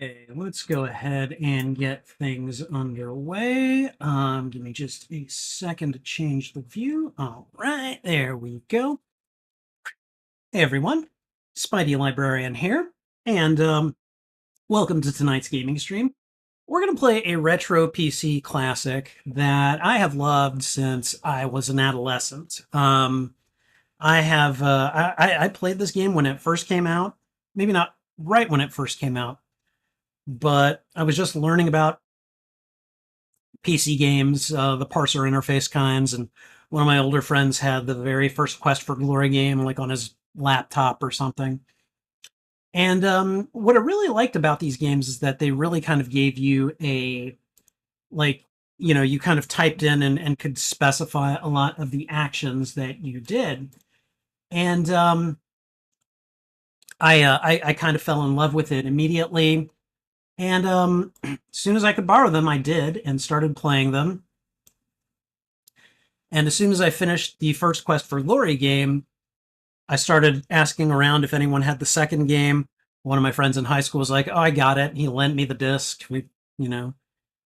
Okay, let's go ahead and get things underway. Give me just a second to change the view. All right, there we go. Hey everyone, Spidey Librarian here, and welcome to tonight's gaming stream. We're going to play a retro PC classic that I have loved since I was an adolescent. I played this game when it first came out, maybe not right when it first came out, but I was just learning about PC games, the parser interface kinds, and one of my older friends had the very first Quest for Glory game, like on his laptop or something. And what I really liked about these games is that they really kind of gave you like, you kind of typed in and could specify a lot of the actions that you did. And I kind of fell in love with it immediately. And as soon as I could borrow them, I did and started playing them. And as soon as I finished the first Quest for Glory game, I started asking around if anyone had the second game. One of my friends in high school was like, "Oh, I got it." He lent me the disc. You know,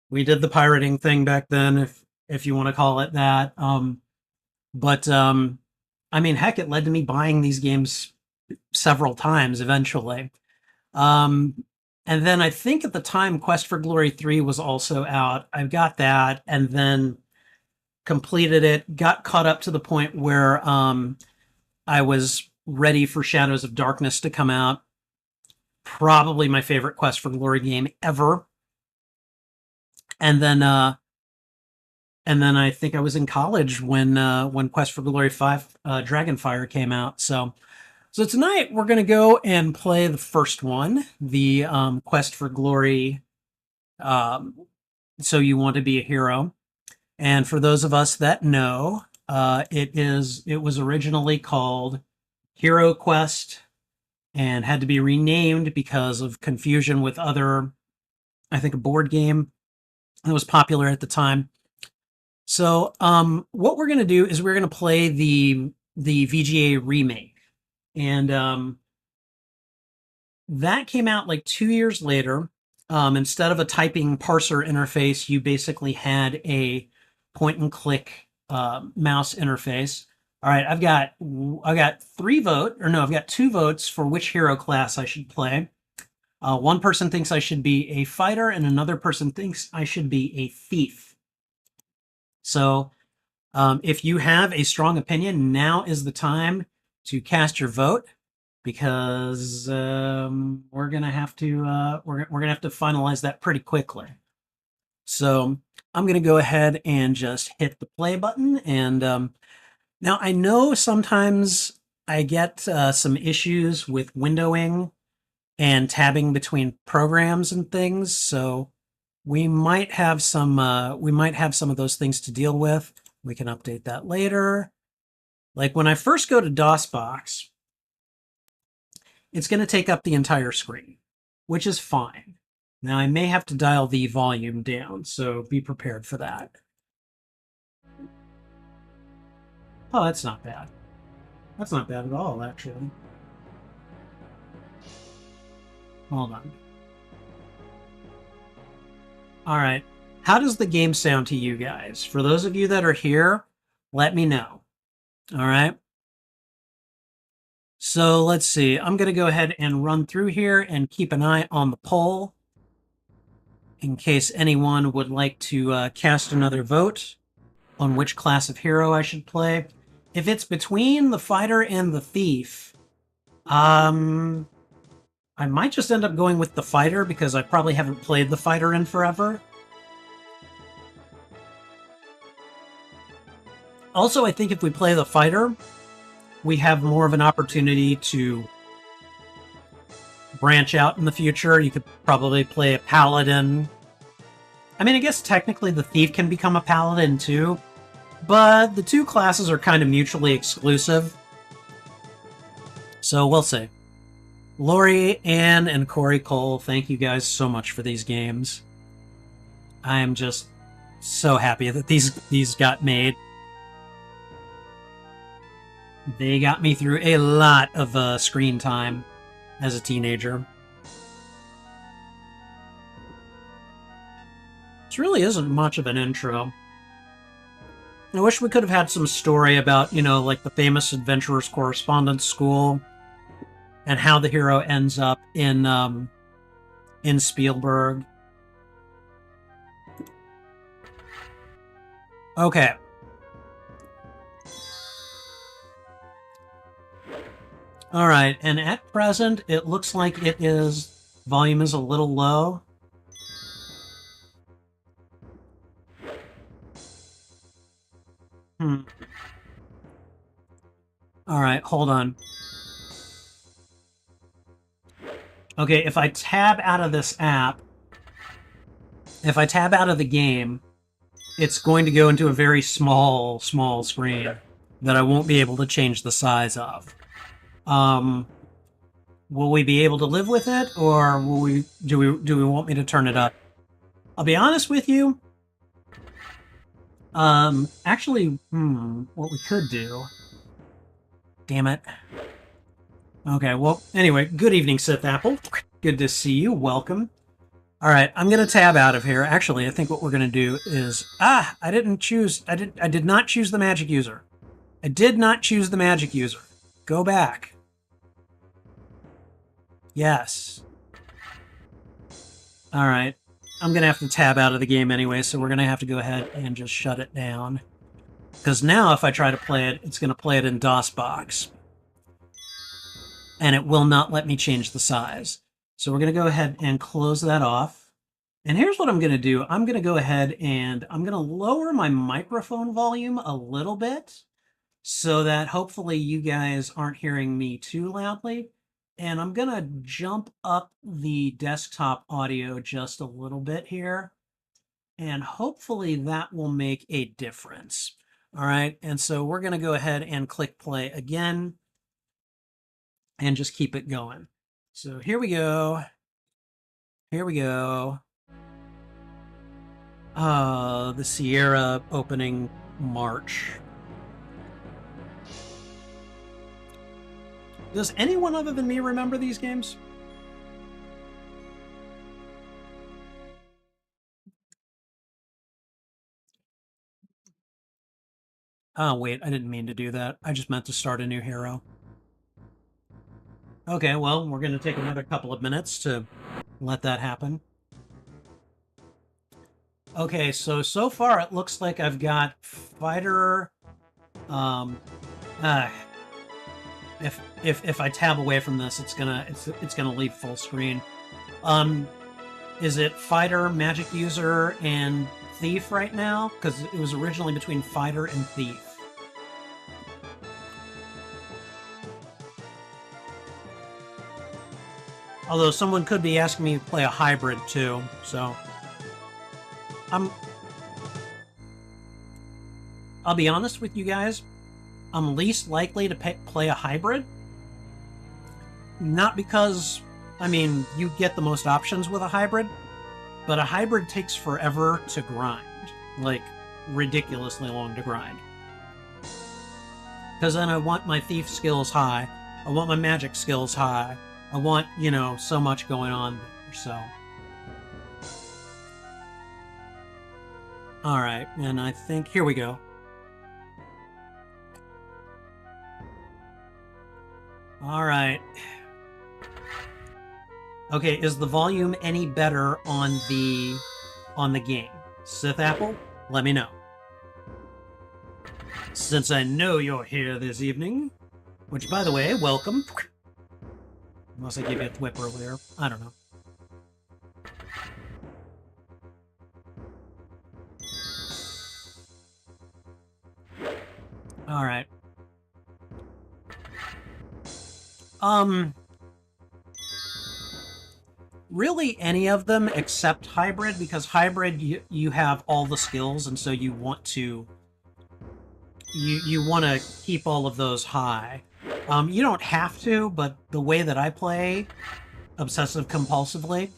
we did the pirating thing back then, if you want to call it that. But I mean, heck, it led to me buying these games several times eventually. And then I think at the time Quest for Glory 3 was also out. I got that and then completed it, got caught up to the point where I was ready for Shadows of Darkness to come out. Probably my favorite Quest for Glory game ever. And then I think I was in college when Quest for Glory 5 Dragonfire came out. So tonight we're going to go and play the first one, the Quest for Glory. So You Want to Be a Hero. And for those of us that know, it was originally called Hero Quest and had to be renamed because of confusion with other, I think, a board game that was popular at the time. So what we're going to do is we're going to play the VGA remake. And that came out like 2 years later. Instead of a typing parser interface, you basically had a point and click mouse interface. All right, I've got 2 votes for which hero class I should play. One person thinks I should be a fighter, and another person thinks I should be a thief. So, if you have a strong opinion, now is the time to cast your vote, because we're gonna have to finalize that pretty quickly. So I'm gonna go ahead and just hit the play button. And now I know sometimes I get some issues with windowing and tabbing between programs and things, so we might have some of those things to deal with. We can update that later. Like when I first go to DOSBox, it's going to take up the entire screen, which is fine. Now I may have to dial the volume down, so be prepared for that. Oh, that's not bad. That's not bad at all, actually. Hold on. All right. How does the game sound to you guys? For those of you that are here, let me know. All right. So let's see. I'm going to go ahead and run through here and keep an eye on the poll in case anyone would like to cast another vote on which class of hero I should play. If it's between the fighter and the thief, I might just end up going with the fighter because I probably haven't played the fighter in forever. Also, I think if we play the fighter, we have more of an opportunity to branch out in the future. You could probably play a paladin. I mean, I guess technically the thief can become a paladin too, but the two classes are kind of mutually exclusive. So we'll see. Lori, Ann, and Corey Cole, thank you guys so much for these games. I am just so happy that these got made. They got me through a lot of screen time as a teenager. This really isn't much of an intro. I wish we could have had some story about, you know, like the famous Adventurers Correspondence School and how the hero ends up in Spielberg. Okay. All right, and at present, it looks like volume is a little low. All right, hold on. Okay, if I tab out of this app, if I tab out of the game, it's going to go into a very small screen that I won't be able to change the size of. Will we be able to live with it, or do we want me to turn it up? I'll be honest with you. Actually, what we could do. Damn it. Okay, well, anyway, good evening, Sith Apple. Good to see you. Welcome. All right, I'm going to tab out of here. Actually, I think what we're going to do is... I did not choose the magic user. I did not choose the magic user. Go back. Yes. All right. I'm going to have to tab out of the game anyway, so we're going to have to go ahead and just shut it down. Because now if I try to play it, it's going to play it in DOSBox. And it will not let me change the size. So we're going to go ahead and close that off. And here's what I'm going to do. I'm going to go ahead and I'm going to lower my microphone volume a little bit so that hopefully you guys aren't hearing me too loudly. And I'm going to jump up the desktop audio just a little bit here. And hopefully that will make a difference. All right. And so we're going to go ahead and click play again and just keep it going. So here we go. Here we go. The Sierra opening march. Does anyone other than me remember these games? Oh, wait, I didn't mean to do that. I just meant to start a new hero. Okay, well, we're going to take another couple of minutes to let that happen. Okay, so far it looks like I've got fighter... if I tab away from this, it's gonna leave full screen. Is it fighter, magic user, and thief right now? Because it was originally between fighter and thief. Although someone could be asking me to play a hybrid too, so I'll be honest with you guys. I'm least likely to play a hybrid. Not because, I mean, you get the most options with a hybrid, but a hybrid takes forever to grind. Like, ridiculously long to grind. Because then I want my thief skills high. I want my magic skills high. I want, you know, so much going on there, so... Alright, and I think... Here we go. Alright. Okay, is the volume any better on the game? Sith Apple, let me know. Since I know you're here this evening, which, by the way, welcome. Unless I gave you a thwip earlier. I don't know. Alright. Really any of them except hybrid, because hybrid you have all the skills, and so you want to you want to keep all of those high. You don't have to, but the way that I play obsessive compulsively,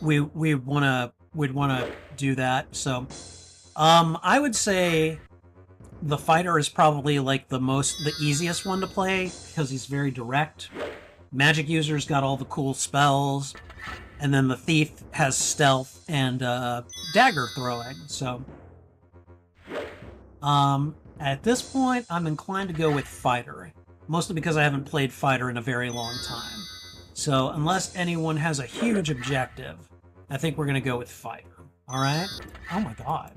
we'd want to do that. So, I would say the fighter is probably like the easiest one to play because he's very direct. Magic user's got all the cool spells. And then the thief has stealth and dagger throwing. So at this point, I'm inclined to go with fighter, mostly because I haven't played fighter in a very long time. So unless anyone has a huge objective, I think we're going to go with fighter. All right? Oh my god.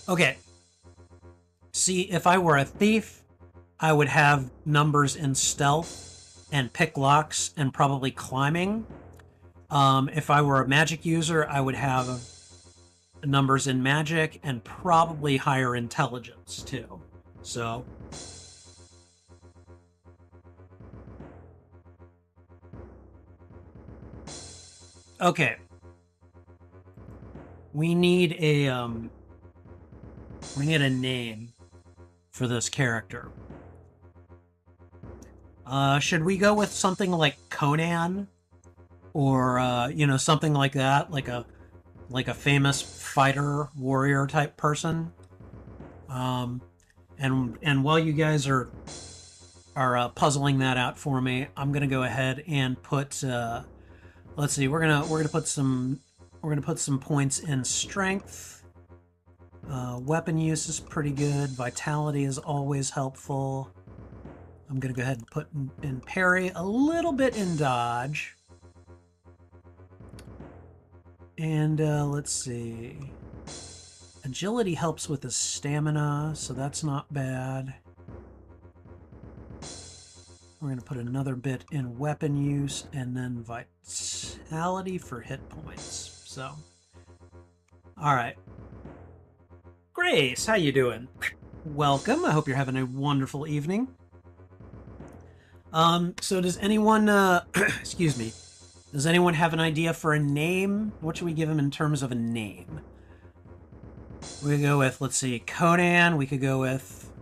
Okay. See, if I were a thief, I would have numbers in stealth and pick locks and probably climbing. If I were a magic user, I would have numbers in magic and probably higher intelligence too. So okay. We need a name for this character. Should we go with something like Conan, or you know, something like that, like a famous fighter warrior type person? And while you guys are puzzling that out for me, I'm gonna go ahead and put. Let's see. We're gonna put some points in strength. Weapon use is pretty good. Vitality is always helpful. I'm going to go ahead and put in parry, a little bit in dodge. And let's see. Agility helps with his stamina, so that's not bad. We're going to put another bit in weapon use and then vitality for hit points. So, all right. Grace, how you doing? Welcome. I hope you're having a wonderful evening. So does anyone, excuse me, does anyone have an idea for a name? What should we give him in terms of a name? We could go with, let's see, Conan. We could go with,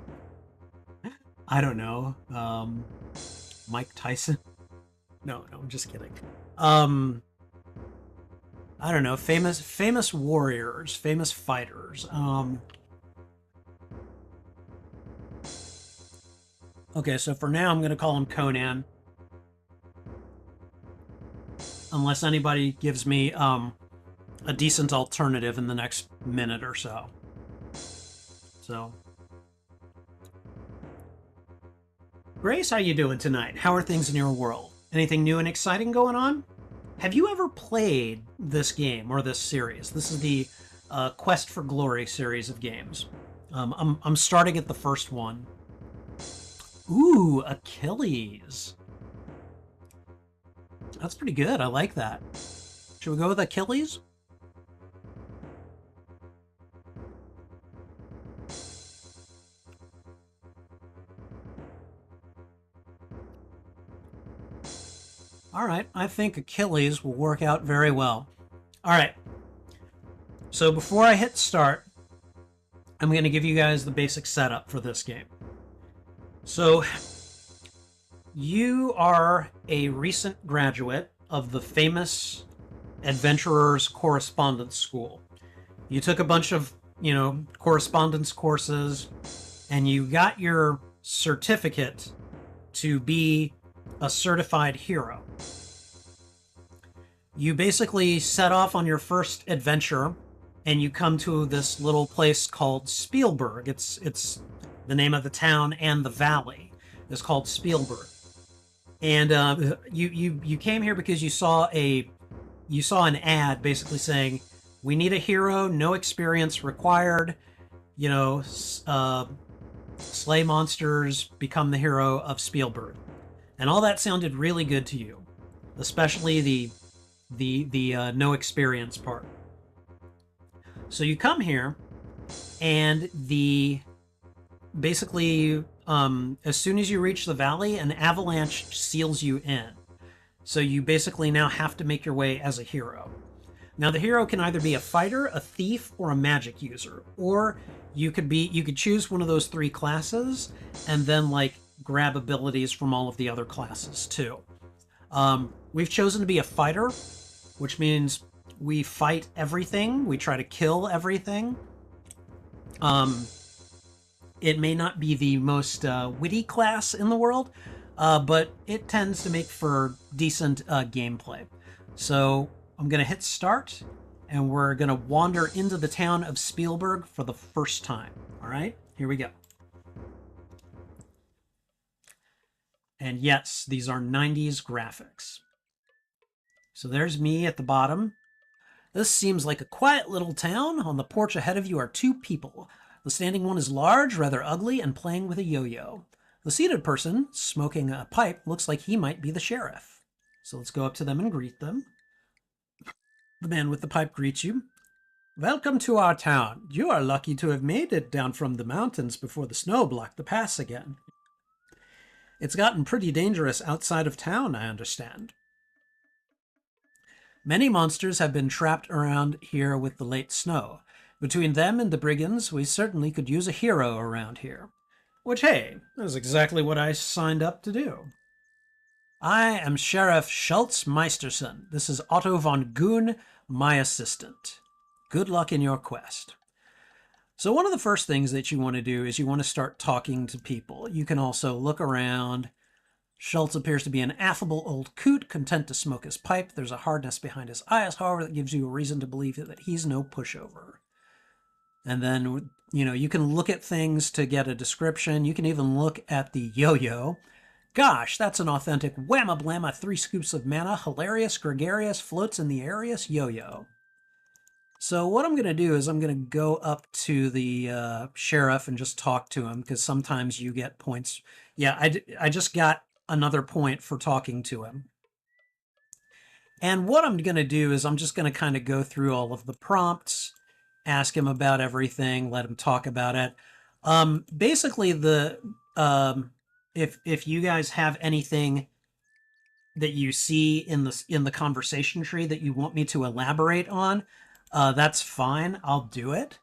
I don't know, Mike Tyson. No, I'm just kidding. I don't know, famous warriors, famous fighters. Okay, so for now I'm going to call him Conan. Unless anybody gives me a decent alternative in the next minute or so. So, Grace, how you doing tonight? How are things in your world? Anything new and exciting going on? Have you ever played this game or this series? This is the Quest for Glory series of games. I'm starting at the first one. Ooh, Achilles. That's pretty good. I like that. Should we go with Achilles? All right, I think Achilles will work out very well. All right. So before I hit start, I'm going to give you guys the basic setup for this game. So, you are a recent graduate of the famous Adventurers Correspondence School. You took a bunch of, you know, correspondence courses, and you got your certificate to be a certified hero. You basically set off on your first adventure, and you come to this little place called Spielberg. It's the name of the town, and the valley is called Spielberg. And you came here because you saw an ad basically saying, we need a hero, no experience required, you know, slay monsters, become the hero of Spielberg. And all that sounded really good to you, especially the no experience part. So you come here, and basically, as soon as you reach the valley, an avalanche seals you in. So you basically now have to make your way as a hero. Now the hero can either be a fighter, a thief, or a magic user, or you could choose one of those three classes and then like grab abilities from all of the other classes too. We've chosen to be a fighter, which means we fight everything. We try to kill everything. It may not be the most witty class in the world, but it tends to make for decent gameplay. So I'm going to hit start, and we're going to wander into the town of Spielberg for the first time. All right, here we go. And yes, these are 90s graphics. So there's me at the bottom. This seems like a quiet little town. On the porch ahead of you are two people. The standing one is large, rather ugly, and playing with a yo-yo. The seated person, smoking a pipe, looks like he might be the sheriff. So let's go up to them and greet them. The man with the pipe greets you. Welcome to our town. You are lucky to have made it down from the mountains before the snow blocked the pass again. It's gotten pretty dangerous outside of town, I understand. Many monsters have been trapped around here with the late snow. Between them and the brigands, we certainly could use a hero around here. Which, hey, is exactly what I signed up to do. I am Sheriff Schultz Meisterson. This is Otto von Goon, my assistant. Good luck in your quest. So one of the first things that you want to do is you want to start talking to people. You can also look around. Schultz appears to be an affable old coot, content to smoke his pipe. There's a hardness behind his eyes, however, that gives you a reason to believe that he's no pushover. And then, you can look at things to get a description. You can even look at the yo-yo. Gosh, that's an authentic whamma blamma 3 scoops of mana, hilarious, gregarious, floats in the airiest yo-yo. So what I'm going to do is I'm going to go up to the sheriff and just talk to him, because sometimes you get points. Yeah, I just got another point for talking to him. And what I'm going to do is I'm just going to kind of go through all of the prompts, ask him about everything, let him talk about it. Basically, if you guys have anything that you see in the conversation tree that you want me to elaborate on, that's fine. I'll do it.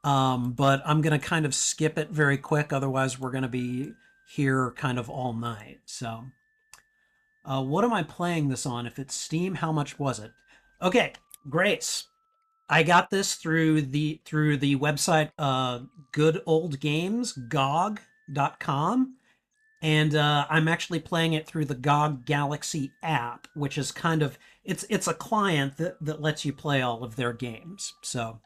But I'm going to kind of skip it very quick. Otherwise, we're going to be here kind of all night. So, what am I playing this on? If it's Steam, how much was it? Okay, Grace. I got this through the website Good Old Games, GOG.com. And I'm actually playing it through the GOG Galaxy app, which is kind of it's a client that lets you play all of their games. So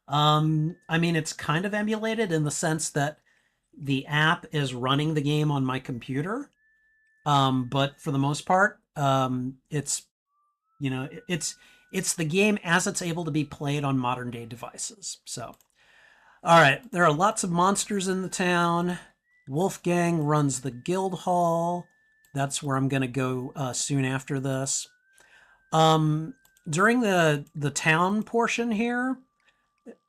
I mean, it's kind of emulated in the sense that the app is running the game on my computer. But for the most part, it's it's the game as it's able to be played on modern day devices. So, all right, there are lots of monsters in the town. Wolfgang runs the guild hall. That's where I'm going to go soon after this. During the town portion here,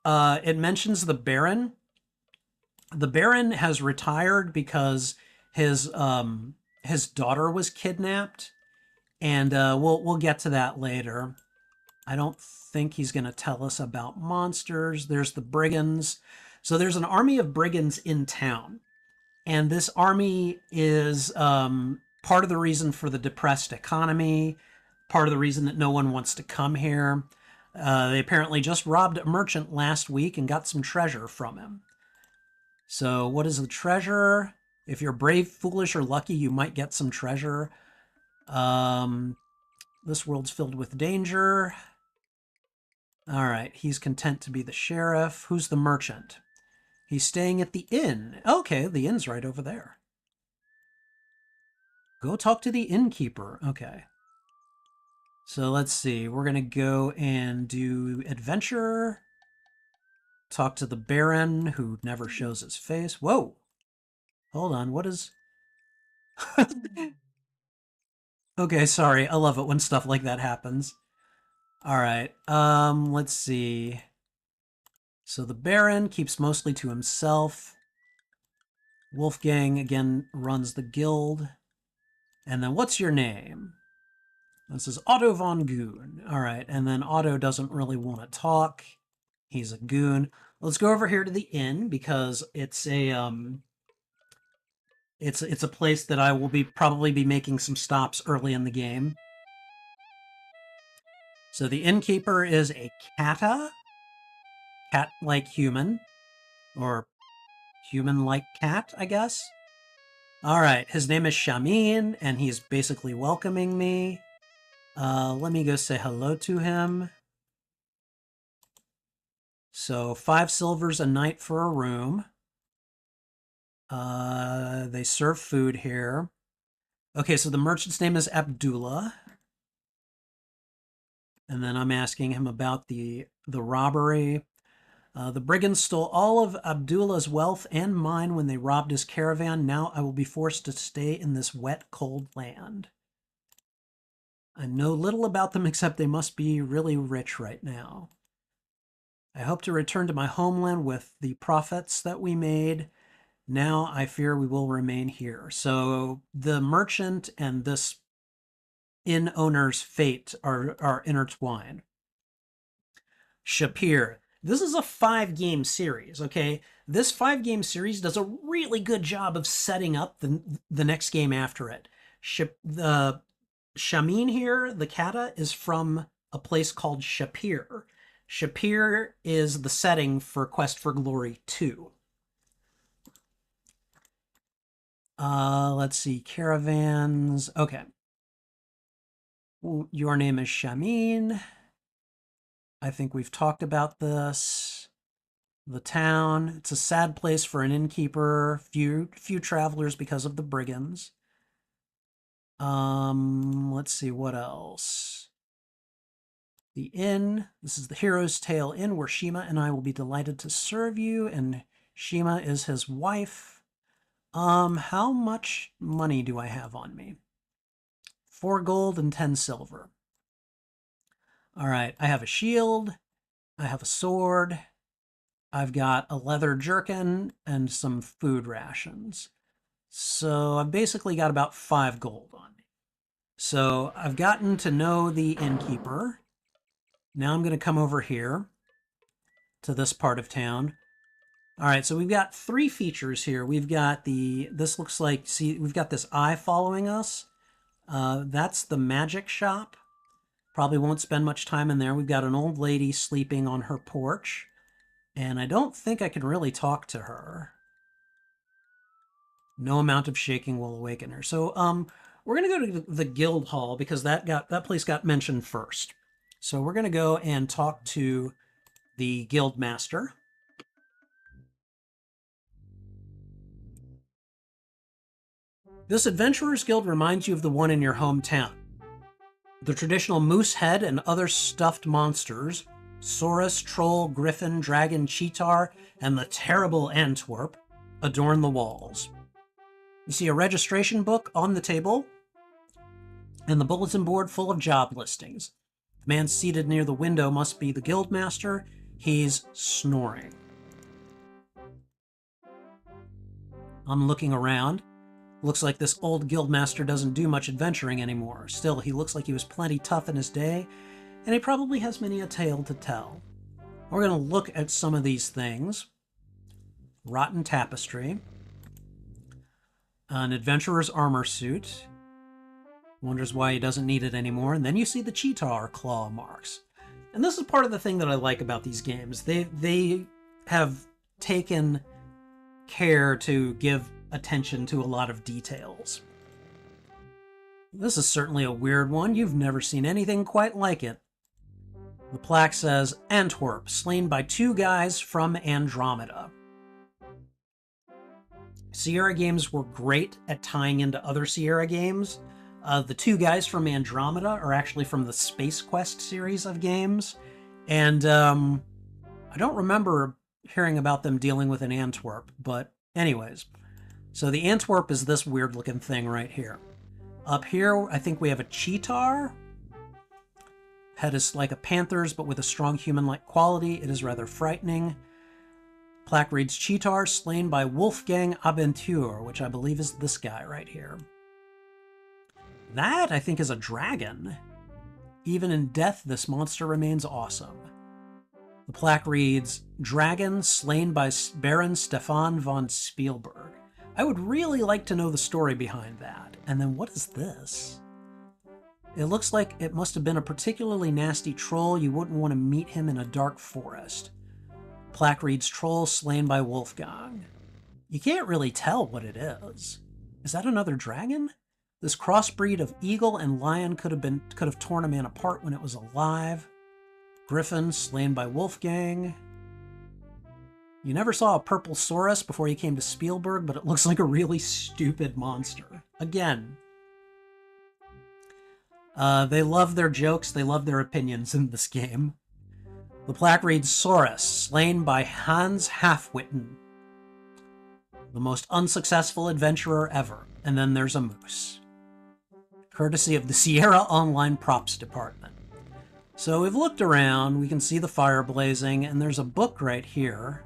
it mentions the Baron. The Baron has retired because his daughter was kidnapped, and we'll get to that later. I don't think he's going to tell us about monsters. There's the brigands. So there's an army of brigands in town. And this army is part of the reason for the depressed economy, part of the reason that no one wants to come here. They apparently just robbed a merchant last week and got some treasure from him. So, what is the treasure? If you're brave, foolish, or lucky, you might get some treasure. This world's filled with danger. All right, he's content to be the sheriff. Who's the merchant? He's staying at the inn. Okay, the inn's right over there. Go talk to the innkeeper. Okay. So let's see. We're going to go and do adventure. Talk to the Baron, who never shows his face. Whoa. Hold on. What is... Okay, sorry. I love it when stuff like that happens. All right. Let's see. So the Baron keeps mostly to himself. Wolfgang, again, runs the guild. And then what's your name? This is Otto von Goon. All right, and then Otto doesn't really want to talk. He's a goon. Let's go over here to the inn because it's a it's a place that I will probably be making some stops early in the game. So the innkeeper is a kata, cat-like human. Or human-like cat, I guess. All right, his name is Shamin, and he's basically welcoming me. Let me go say hello to him. So 5 silvers a night for a room. They serve food here. Okay, so the merchant's name is Abdullah. And then I'm asking him about the robbery. The brigands stole all of Abdullah's wealth and mine when they robbed his caravan. Now I will be forced to stay in this wet, cold land. I know little about them except they must be really rich right now. I hope to return to my homeland with the profits that we made. Now I fear we will remain here. So the merchant and this inn owner's fate are intertwined. Shapir. This is a 5-game series, okay? This 5-game series does a really good job of setting up the next game after it. The Shamin here, the kata, is from a place called Shapir. Shapir is the setting for Quest for Glory 2. Let's see, caravans. Okay. Your name is Shamin. I think we've talked about this. The town. It's a sad place for an innkeeper. Few travelers because of the brigands. Let's see what else. The inn. This is the Hero's Tale Inn, where Shima and I will be delighted to serve you. And Shima is his wife. How much money do I have on me? 4 gold and 10 silver. All right, I have a shield. I have a sword. I've got a leather jerkin and some food rations. So I've basically got about 5 gold on me. So I've gotten to know the innkeeper. Now I'm going to come over here to this part of town. All right, so we've got 3 features here. We've got this looks like, see, we've got this eye following us. That's the magic shop. Probably won't spend much time in there. We've got an old lady sleeping on her porch. And I don't think I can really talk to her. No amount of shaking will awaken her. So we're going to go to the guild hall because that place got mentioned first. So we're going to go and talk to the guild master. This Adventurers Guild reminds you of the one in your hometown. The traditional moose head and other stuffed monsters, Saurus, troll, griffin, dragon, cheetar, and the terrible Antwerp adorn the walls. You see a registration book on the table and the bulletin board full of job listings. The man seated near the window must be the guildmaster. He's snoring. I'm looking around. Looks like this old guildmaster doesn't do much adventuring anymore. Still, he looks like he was plenty tough in his day, and he probably has many a tale to tell. We're going to look at some of these things. Rotten tapestry. An adventurer's armor suit. Wonders why he doesn't need it anymore. And then you see the cheetar claw marks. And this is part of the thing that I like about these games. They have taken care to give attention to a lot of details. This is certainly a weird one. You've never seen anything quite like it. The plaque says, Antwerp, slain by 2 guys from Andromeda. Sierra games were great at tying into other Sierra games. The 2 guys from Andromeda are actually from the Space Quest series of games. And I don't remember hearing about them dealing with an Antwerp, but anyways. So the Antwerp is this weird looking thing right here. Up here, I think we have a cheetar. Head is like a panther's, but with a strong human-like quality. It is rather frightening. Plaque reads, cheetar slain by Wolfgang Abentur, which I believe is this guy right here. That, I think, is a dragon. Even in death, this monster remains awesome. The plaque reads, dragon slain by Baron Stefan von Spielberg. I would really like to know the story behind that. And then what is this? It looks like it must have been a particularly nasty troll. You wouldn't want to meet him in a dark forest. plaque reads Troll slain by Wolfgang. You can't really tell what it is. Is that another dragon? This crossbreed of eagle and lion could have torn a man apart when it was alive. Griffin slain by Wolfgang. You never saw a purple saurus before you came to Spielberg, but it looks like a really stupid monster. Again. They love their jokes, they love their opinions in this game. The plaque reads Saurus, slain by Hans Halfwitten. The most unsuccessful adventurer ever. And then there's a moose. Courtesy of the Sierra Online Props Department. So we've looked around, we can see the fire blazing, and there's a book right here.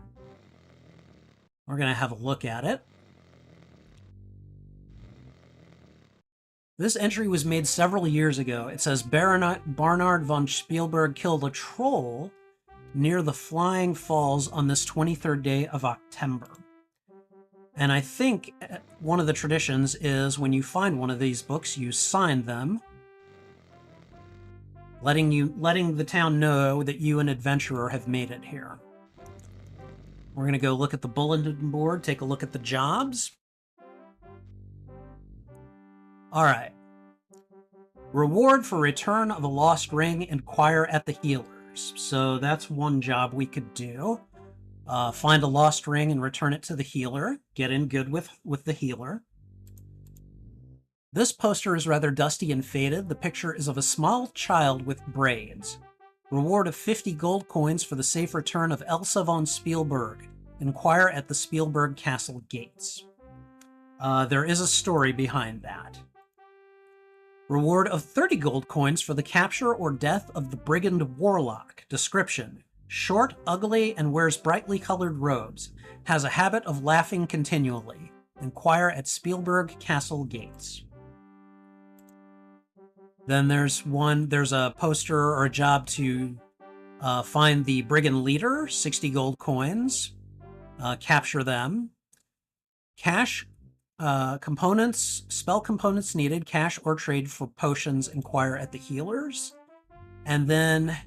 We're going to have a look at it. This entry was made several years ago. It says Barnard von Spielberg killed a troll near the Flying Falls on this 23rd day of October. And I think one of the traditions is when you find one of these books, you sign them, letting the town know that you, an adventurer, have made it here. We're going to go look at the bulletin board, take a look at the jobs. All right. Reward for return of a lost ring, inquire at the healers. So that's one job we could do. Find a lost ring and return it to the healer. Get in good with the healer. This poster is rather dusty and faded. The picture is of a small child with braids. Reward of 50 gold coins for the safe return of Elsa von Spielberg. Inquire at the Spielberg Castle gates. There is a story behind that. Reward of 30 gold coins for the capture or death of the brigand warlock. Description: short, ugly, and wears brightly colored robes. Has a habit of laughing continually. Inquire at Spielberg Castle gates. Then there's a poster or a job to find the brigand leader, 60 gold coins. Capture them. Cash components, spell components needed, cash or trade for potions, inquire at the healers. And then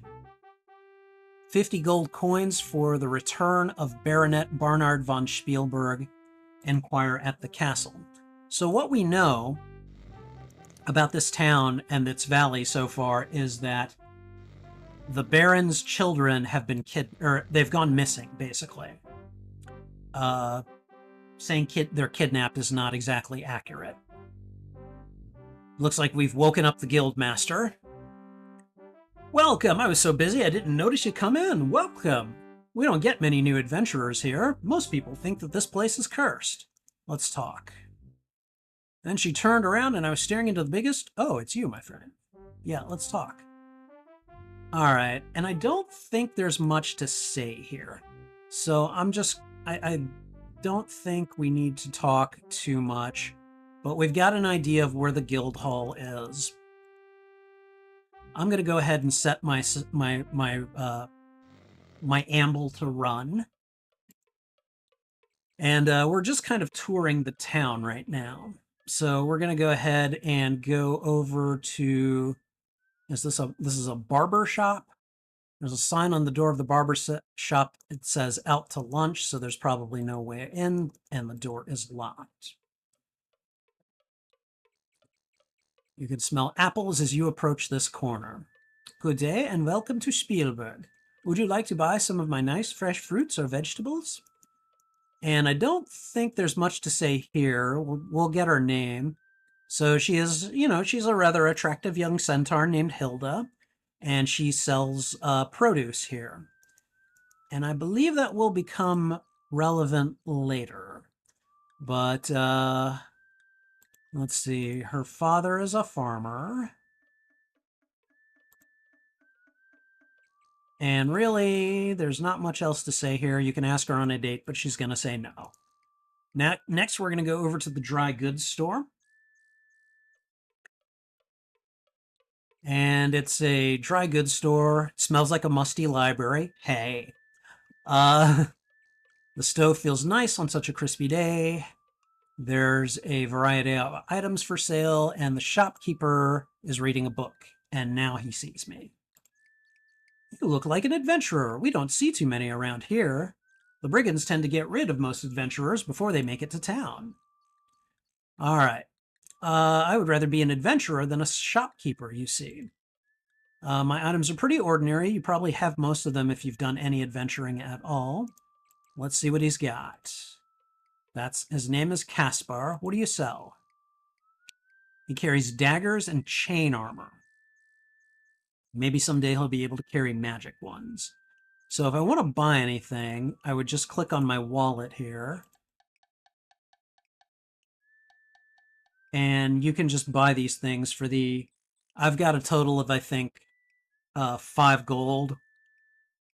50 gold coins for the return of Baronet Barnard von Spielberg, inquire at the castle. So what we know about this town and its valley so far is that the Baron's children have been they've gone missing, basically. Saying they're kidnapped is not exactly accurate. Looks like we've woken up the guildmaster. Welcome! I was so busy I didn't notice you come in. Welcome! We don't get many new adventurers here. Most people think that this place is cursed. Let's talk. Then she turned around and I was staring into the biggest... Oh, it's you, my friend. Yeah, let's talk. Alright, and I don't think there's much to say here. So I don't think we need to talk too much, but we've got an idea of where the guild hall is. I'm going to go ahead and set my amble to run. And we're just kind of touring the town right now. So we're going to go ahead and go over to... This is a barber shop. There's a sign on the door of the barber shop. It says out to lunch, so there's probably no way in, and the door is locked. You can smell apples as you approach this corner. Good day and welcome to Spielberg. Would you like to buy some of my nice fresh fruits or vegetables? And I don't think there's much to say here. We'll get her name. So she is, she's a rather attractive young centaur named Hilda. And she sells produce here. And I believe that will become relevant later. But let's see. Her father is a farmer. And really, there's not much else to say here. You can ask her on a date, but she's going to say no. Next, we're going to go over to the dry goods store. And it's a dry goods store. It smells like a musty library. Hey. The stove feels nice on such a crispy day. There's a variety of items for sale, and the shopkeeper is reading a book. And now he sees me. You look like an adventurer. We don't see too many around here. The brigands tend to get rid of most adventurers before they make it to town. All right. I would rather be an adventurer than a shopkeeper, you see. My items are pretty ordinary. You probably have most of them if you've done any adventuring at all. Let's see what he's got. His name is Caspar. What do you sell? He carries daggers and chain armor. Maybe someday he'll be able to carry magic ones. So if I want to buy anything, I would just click on my wallet here. And you can just buy these things for I've got a total of, I think, 5 gold,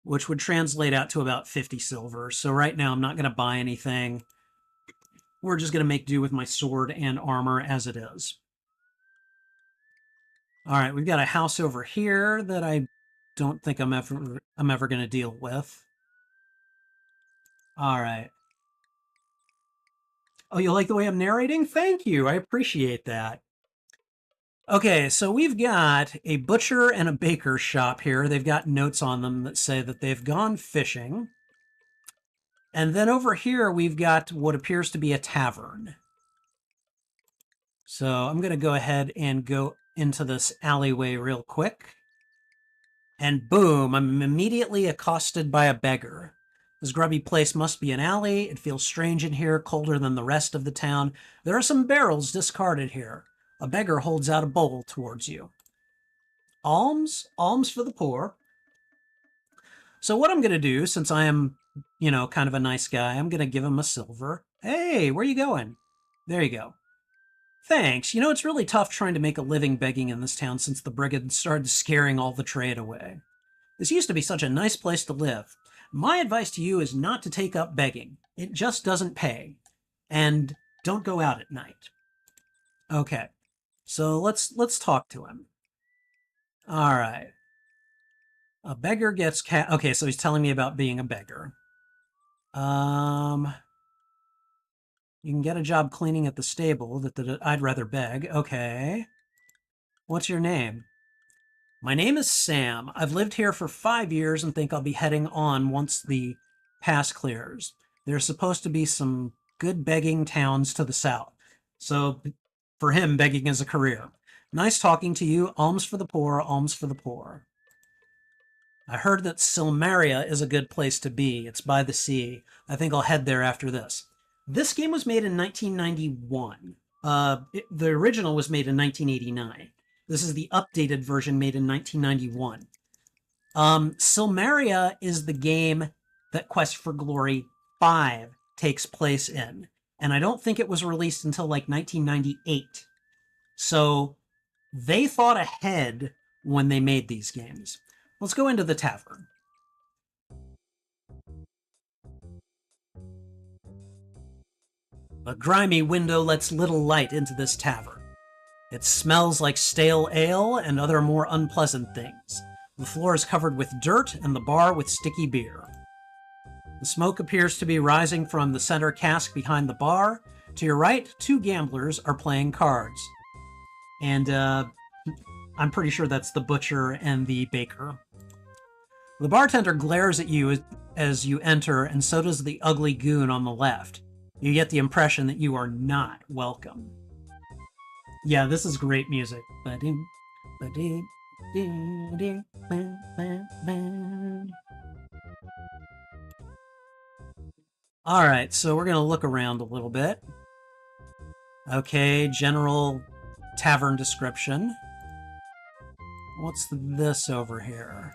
which would translate out to about 50 silver. So right now I'm not going to buy anything. We're just going to make do with my sword and armor as it is. All right, we've got a house over here that I don't think I'm ever going to deal with. All right. Oh, you like the way I'm narrating? Thank you. I appreciate that. Okay, so we've got a butcher and a baker shop here. They've got notes on them that say that they've gone fishing. And then over here, we've got what appears to be a tavern. So I'm going to go ahead and go into this alleyway real quick. And boom, I'm immediately accosted by a beggar. This grubby place must be an alley. It feels strange in here, colder than the rest of the town. There are some barrels discarded here. A beggar holds out a bowl towards you. Alms? Alms for the poor. So what I'm going to do, since I am, kind of a nice guy, I'm going to give him a silver. Hey, where you going? There you go. Thanks. It's really tough trying to make a living begging in this town since the brigands started scaring all the trade away. This used to be such a nice place to live. My advice to you is not to take up begging. It just doesn't pay. And don't go out at night. Okay. So let's talk to him. All right. A beggar gets okay, so he's telling me about being a beggar. You can get a job cleaning at the stable. That I'd rather beg. Okay. What's your name? My name is Sam. I've lived here for 5 years and think I'll be heading on once the pass clears. There's supposed to be some good begging towns to the south. So for him, begging is a career. Nice talking to you. Alms for the poor, alms for the poor. I heard that Silmaria is a good place to be. It's by the sea. I think I'll head there after this. This game was made in 1991. The original was made in 1989. This is the updated version made in 1991. Silmaria is the game that Quest for Glory 5 takes place in. And I don't think it was released until like 1998. So they thought ahead when they made these games. Let's go into the tavern. A grimy window lets little light into this tavern. It smells like stale ale and other more unpleasant things. The floor is covered with dirt and the bar with sticky beer. The smoke appears to be rising from the center cask behind the bar. To your right, 2 gamblers are playing cards. And I'm pretty sure that's the butcher and the baker. The bartender glares at you as you enter, and so does the ugly goon on the left. You get the impression that you are not welcome. Yeah, this is great music. Alright, so we're going to look around a little bit. Okay, general tavern description. What's this over here?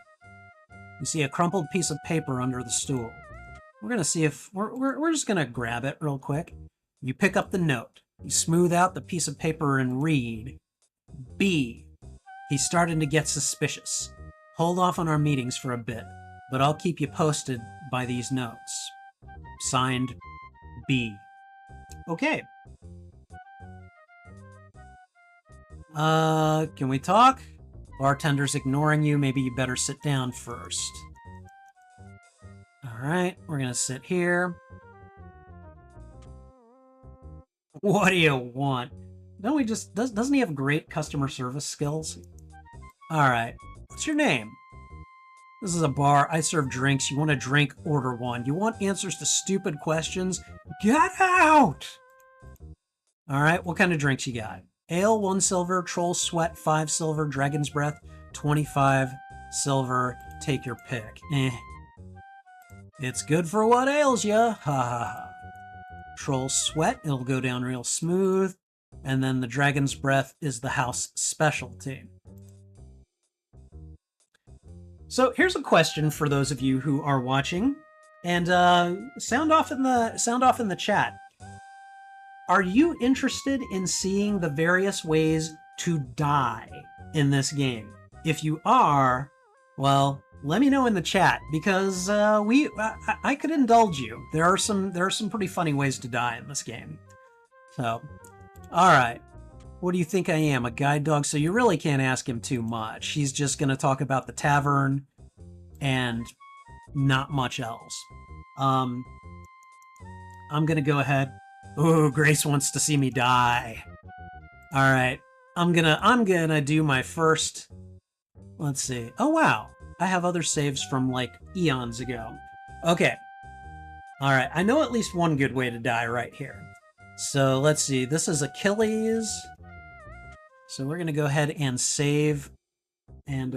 You see a crumpled piece of paper under the stool. We're going to see if... We're just going to grab it real quick. You pick up the note. You smooth out the piece of paper and read. B. He's starting to get suspicious. Hold off on our meetings for a bit, but I'll keep you posted by these notes. Signed, B. Okay. Can we talk? Bartender's ignoring you. Maybe you better sit down first. Alright, we're gonna sit here. What do you want? Don't we just... Doesn't he have great customer service skills? Alright. What's your name? This is a bar. I serve drinks. You want a drink? Order one. You want answers to stupid questions? Get out! All right, what kind of drinks you got? Ale, 1 silver. Troll Sweat, 5 silver. Dragon's Breath, 25 silver. Take your pick. It's good for what ails ya. Ha ha ha. Troll Sweat, it'll go down real smooth. And then the Dragon's Breath is the house specialty. So here's a question for those of you who are watching, and sound off in the chat. Are you interested in seeing the various ways to die in this game? If you are, well, let me know in the chat, because I could indulge you. There are some pretty funny ways to die in this game. So, all right. What do you think I am, a guide dog? So you really can't ask him too much. He's just going to talk about the tavern and not much else. I'm going to go ahead. Ooh, Grace wants to see me die. All right. I'm going to do my first. Let's see. Oh, wow. I have other saves from like eons ago. Okay. All right. I know at least one good way to die right here. So let's see. This is Achilles. So we're going to go ahead and save. And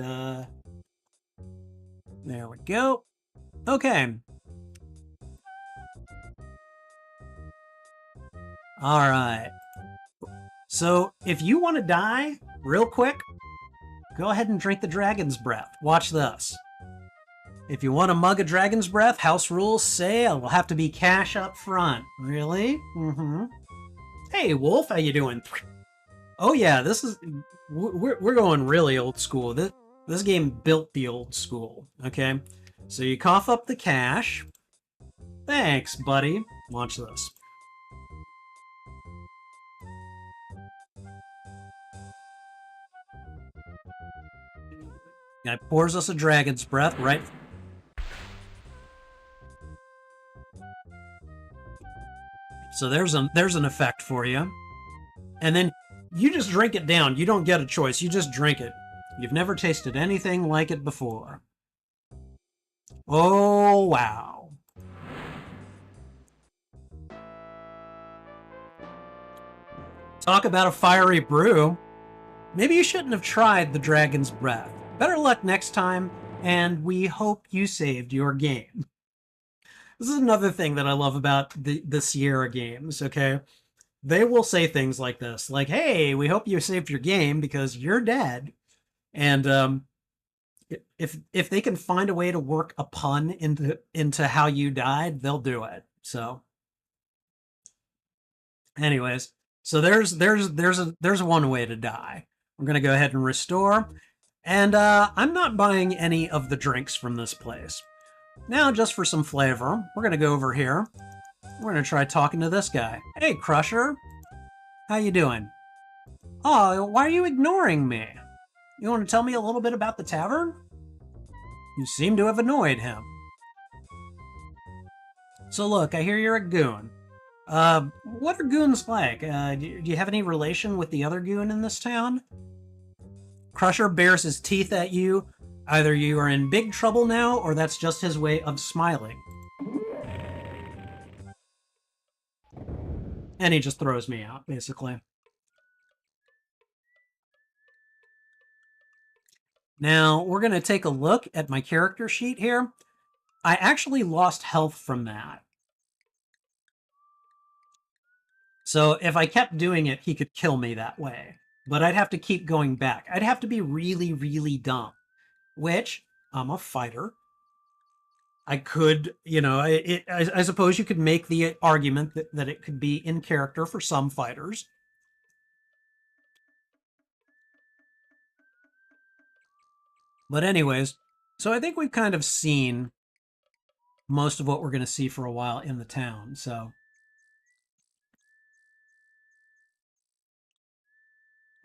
there we go. Okay. All right. So if you want to die real quick, go ahead and drink the Dragon's Breath. Watch this. If you want to mug a Dragon's Breath, house rules say it will have to be cash up front. Really? Mm-hmm. Hey, Wolf, how you doing? Oh yeah, this is we're going really old school. This game built the old school. Okay, so you cough up the cash. Thanks, buddy. Watch this. Guy pours us a Dragon's Breath, right? So there's an effect for you. And then you just drink it down. You don't get a choice. You just drink it. You've never tasted anything like it before. Oh, wow. Talk about a fiery brew. Maybe you shouldn't have tried the Dragon's Breath. Better luck next time, and we hope you saved your game. This is another thing that I love about the Sierra games, okay? They will say things like this, like, hey, we hope you saved your game because you're dead. And if they can find a way to work a pun into how you died, they'll do it. So anyways, so there's one way to die. I'm gonna go ahead and restore. And I'm not buying any of the drinks from this place. Now, just for some flavor, we're gonna go over here. We're gonna try talking to this guy. Hey, Crusher. How you doing? Oh, why are you ignoring me? You want to tell me a little bit about the tavern? You seem to have annoyed him. So look, I hear you're a goon. What are goons like? Do you have any relation with the other goon in this town? Crusher bares his teeth at you. Either you are in big trouble now, or that's just his way of smiling. And he just throws me out, basically. Now, we're going to take a look at my character sheet here. I actually lost health from that. So if I kept doing it, he could kill me that way. But I'd have to keep going back. I'd have to be really, really dumb. Which, I'm a fighter. I could, I suppose you could make the argument that it could be in character for some fighters. But anyways, so I think we've kind of seen most of what we're going to see for a while in the town. So,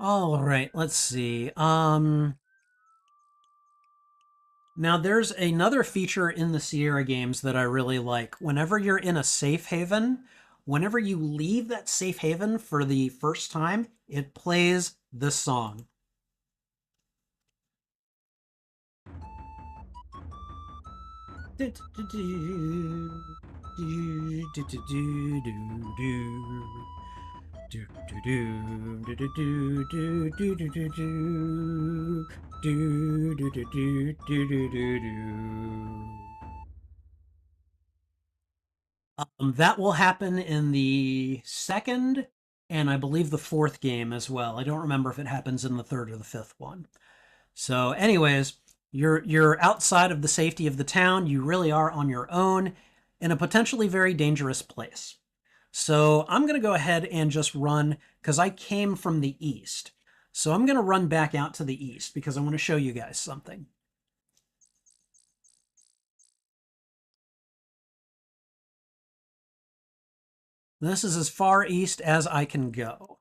all right, let's see. Now there's another feature in the Sierra games that I really like. Whenever you're in a safe haven, whenever you leave that safe haven for the first time, it plays this song. That will happen in the second and I believe the fourth game as well. I don't remember if it happens in the third or the fifth one. So, anyways, you're outside of the safety of the town. You really are on your own in a potentially very dangerous place. So I'm going to go ahead and just run because I came from the east. So I'm going to run back out to the east because I want to show you guys something. This is as far east as I can go.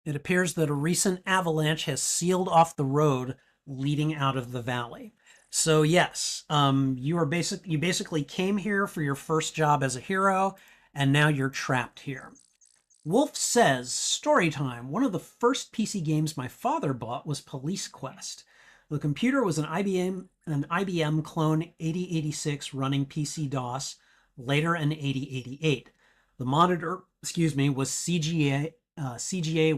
It appears that a recent avalanche has sealed off the road leading out of the valley. So yes, you basically came here for your first job as a hero, and now you're trapped here. Wolf says, story time. One of the first PC games my father bought was Police Quest. The computer was an IBM clone 8086 running PC DOS, later an 8088. The monitor, was CGA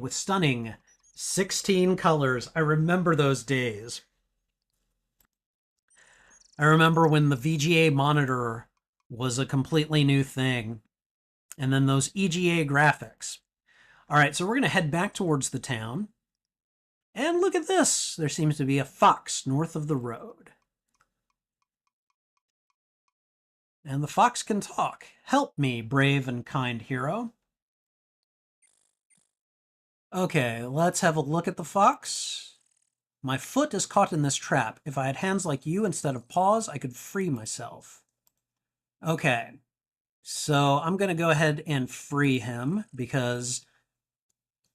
with stunning 16 colors. I remember those days. I remember when the VGA monitor was a completely new thing. And then those EGA graphics. All right, so we're going to head back towards the town. And look at this. There seems to be a fox north of the road. And the fox can talk. Help me, brave and kind hero. Okay, let's have a look at the fox. My foot is caught in this trap. If I had hands like you instead of paws, I could free myself. Okay, so I'm going to go ahead and free him because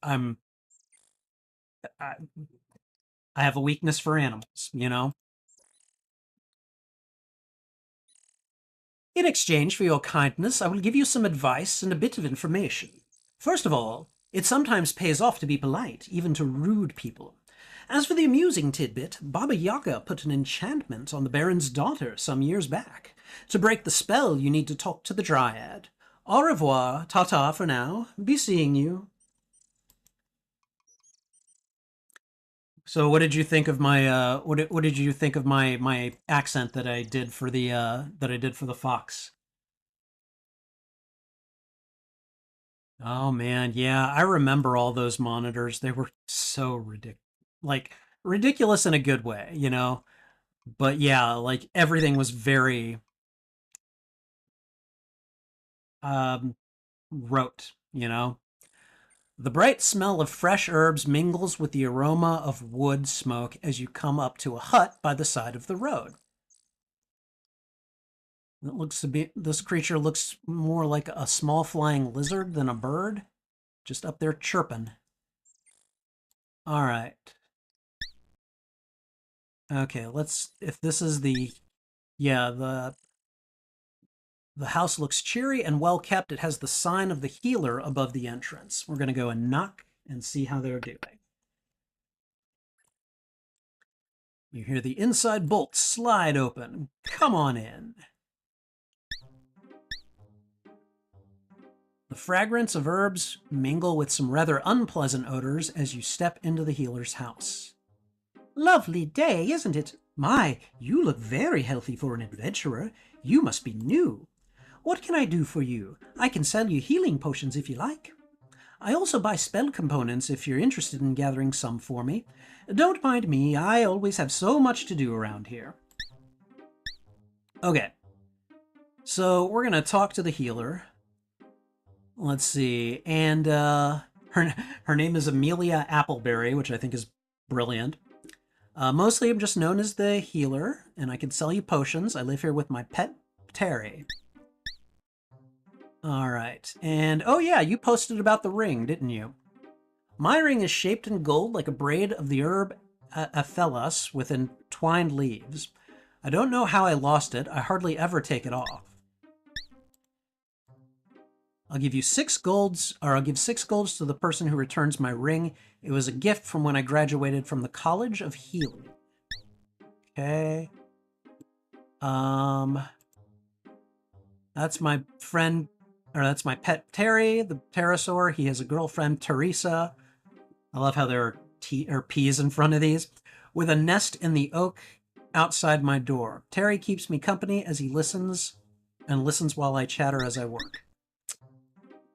I have a weakness for animals, you know? In exchange for your kindness, I will give you some advice and a bit of information. First of all, it sometimes pays off to be polite, even to rude people. As for the amusing tidbit, Baba Yaga put an enchantment on the Baron's daughter some years back. To break the spell, you need to talk to the Dryad. Au revoir, ta-ta for now. Be seeing you. So, what did you think of my what did you think of my accent that I did for the fox? Oh man, yeah, I remember all those monitors. They were so ridiculous. Like ridiculous in a good way, you know? But yeah, like everything was very um rote, you know? The bright smell of fresh herbs mingles with the aroma of wood smoke as you come up to a hut by the side of the road. This creature looks more like a small flying lizard than a bird, just up there chirping. All right. Okay, if this is yeah, the house looks cheery and well kept. It has the sign of the healer above the entrance. We're going to go and knock and see how they're doing. You hear the inside bolt slide open. Come on in. The fragrance of herbs mingle with some rather unpleasant odors as you step into the healer's house. Lovely day, isn't it? My, you look very healthy for an adventurer. You must be new. What can I do for you? I can sell you healing potions if you like. I also buy spell components if you're interested in gathering some for me. Don't mind me, I always have so much to do around here. Okay. So we're going to talk to the healer. Let's see. And her name is Amelia Appleberry, which I think is brilliant. Mostly I'm just known as the healer, and I can sell you potions. I live here with my pet, Terry. All right. And, oh yeah, you posted about the ring, didn't you? My ring is shaped in gold like a braid of the herb Aphelas with entwined leaves. I don't know how I lost it. I hardly ever take it off. I'll give you 6 golds, or I'll give 6 golds to the person who returns my ring. It was a gift from when I graduated from the College of Healing. Okay. Um, that's my friend, or that's my pet Terry, the pterosaur. He has a girlfriend, Teresa. I love how there are T or P's in front of these. With a nest in the oak outside my door. Terry keeps me company as he listens and listens while I chatter as I work.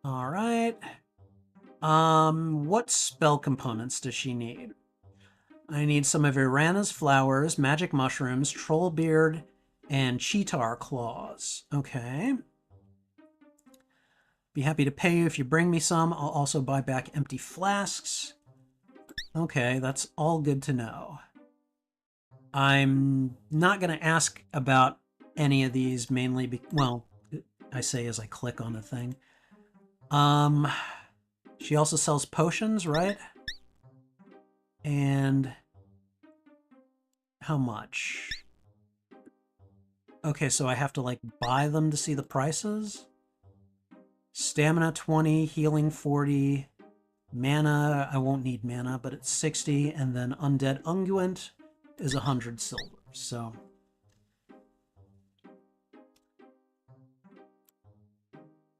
All right. What spell components does she need? I need some of Irana's flowers, magic mushrooms, troll beard, and cheetar claws. Okay. Be happy to pay you if you bring me some. I'll also buy back empty flasks. Okay, that's all good to know. I'm not going to ask about any of these mainly, well, I say as I click on the thing. She also sells potions, right? And how much? Okay, so I have to like buy them to see the prices? Stamina 20, healing 40, mana, I won't need mana, but it's 60, and then undead unguent is 100 silver, so...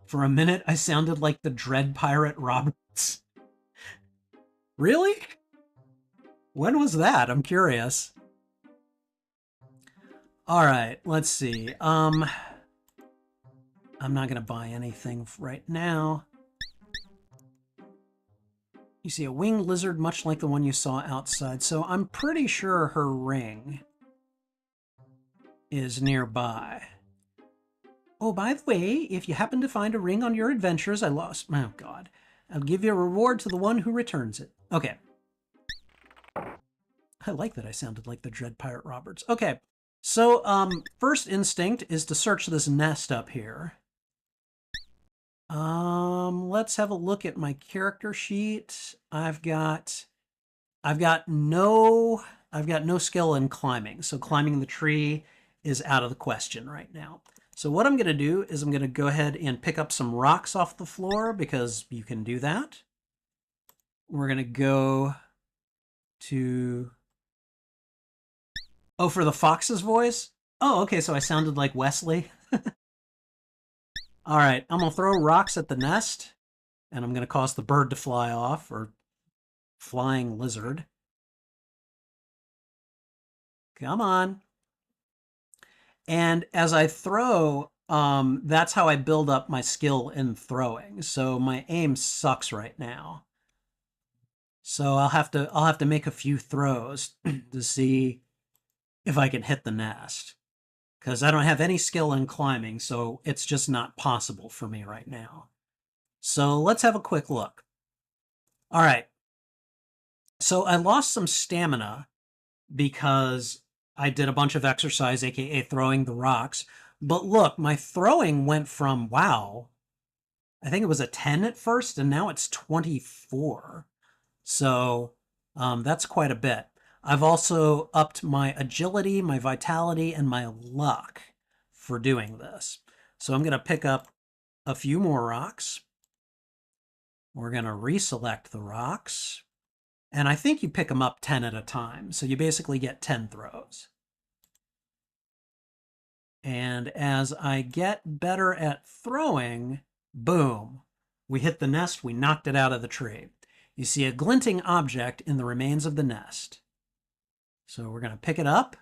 For a minute, I sounded like the Dread Pirate Roberts. Really? When was that? I'm curious. All right, let's see. I'm not going to buy anything right now. You see a winged lizard much like the one you saw outside, so I'm pretty sure her ring is nearby. Oh, by the way, if you happen to find a ring on your adventures I lost... Oh, God. I'll give you a reward to the one who returns it. Okay. I like that I sounded like the Dread Pirate Roberts. Okay. So, first instinct is to search this nest up here. Let's have a look at my character sheet. I've got no skill in climbing, so climbing the tree is out of the question right now. So what I'm going to do is I'm going to go ahead and pick up some rocks off the floor because you can do that. We're going to go to... Oh, for the fox's voice? Oh, okay, so I sounded like Wesley. All right, I'm going to throw rocks at the nest, and I'm going to cause the bird to fly off, or flying lizard. Come on. And as I throw, that's how I build up my skill in throwing. So my aim sucks right now. So I'll have to make a few throws to see if I can hit the nest. Because I don't have any skill in climbing, so it's just not possible for me right now. So let's have a quick look. All right. So I lost some stamina because I did a bunch of exercise, aka throwing the rocks. But look, my throwing went from, wow, I think it was a 10 at first, and now it's 24. So that's quite a bit. I've also upped my agility, my vitality, and my luck for doing this. So I'm going to pick up a few more rocks. We're going to reselect the rocks. And I think you pick them up 10 at a time. So you basically get 10 throws. And as I get better at throwing, boom, we hit the nest, we knocked it out of the tree. You see a glinting object in the remains of the nest. So we're going to pick it up,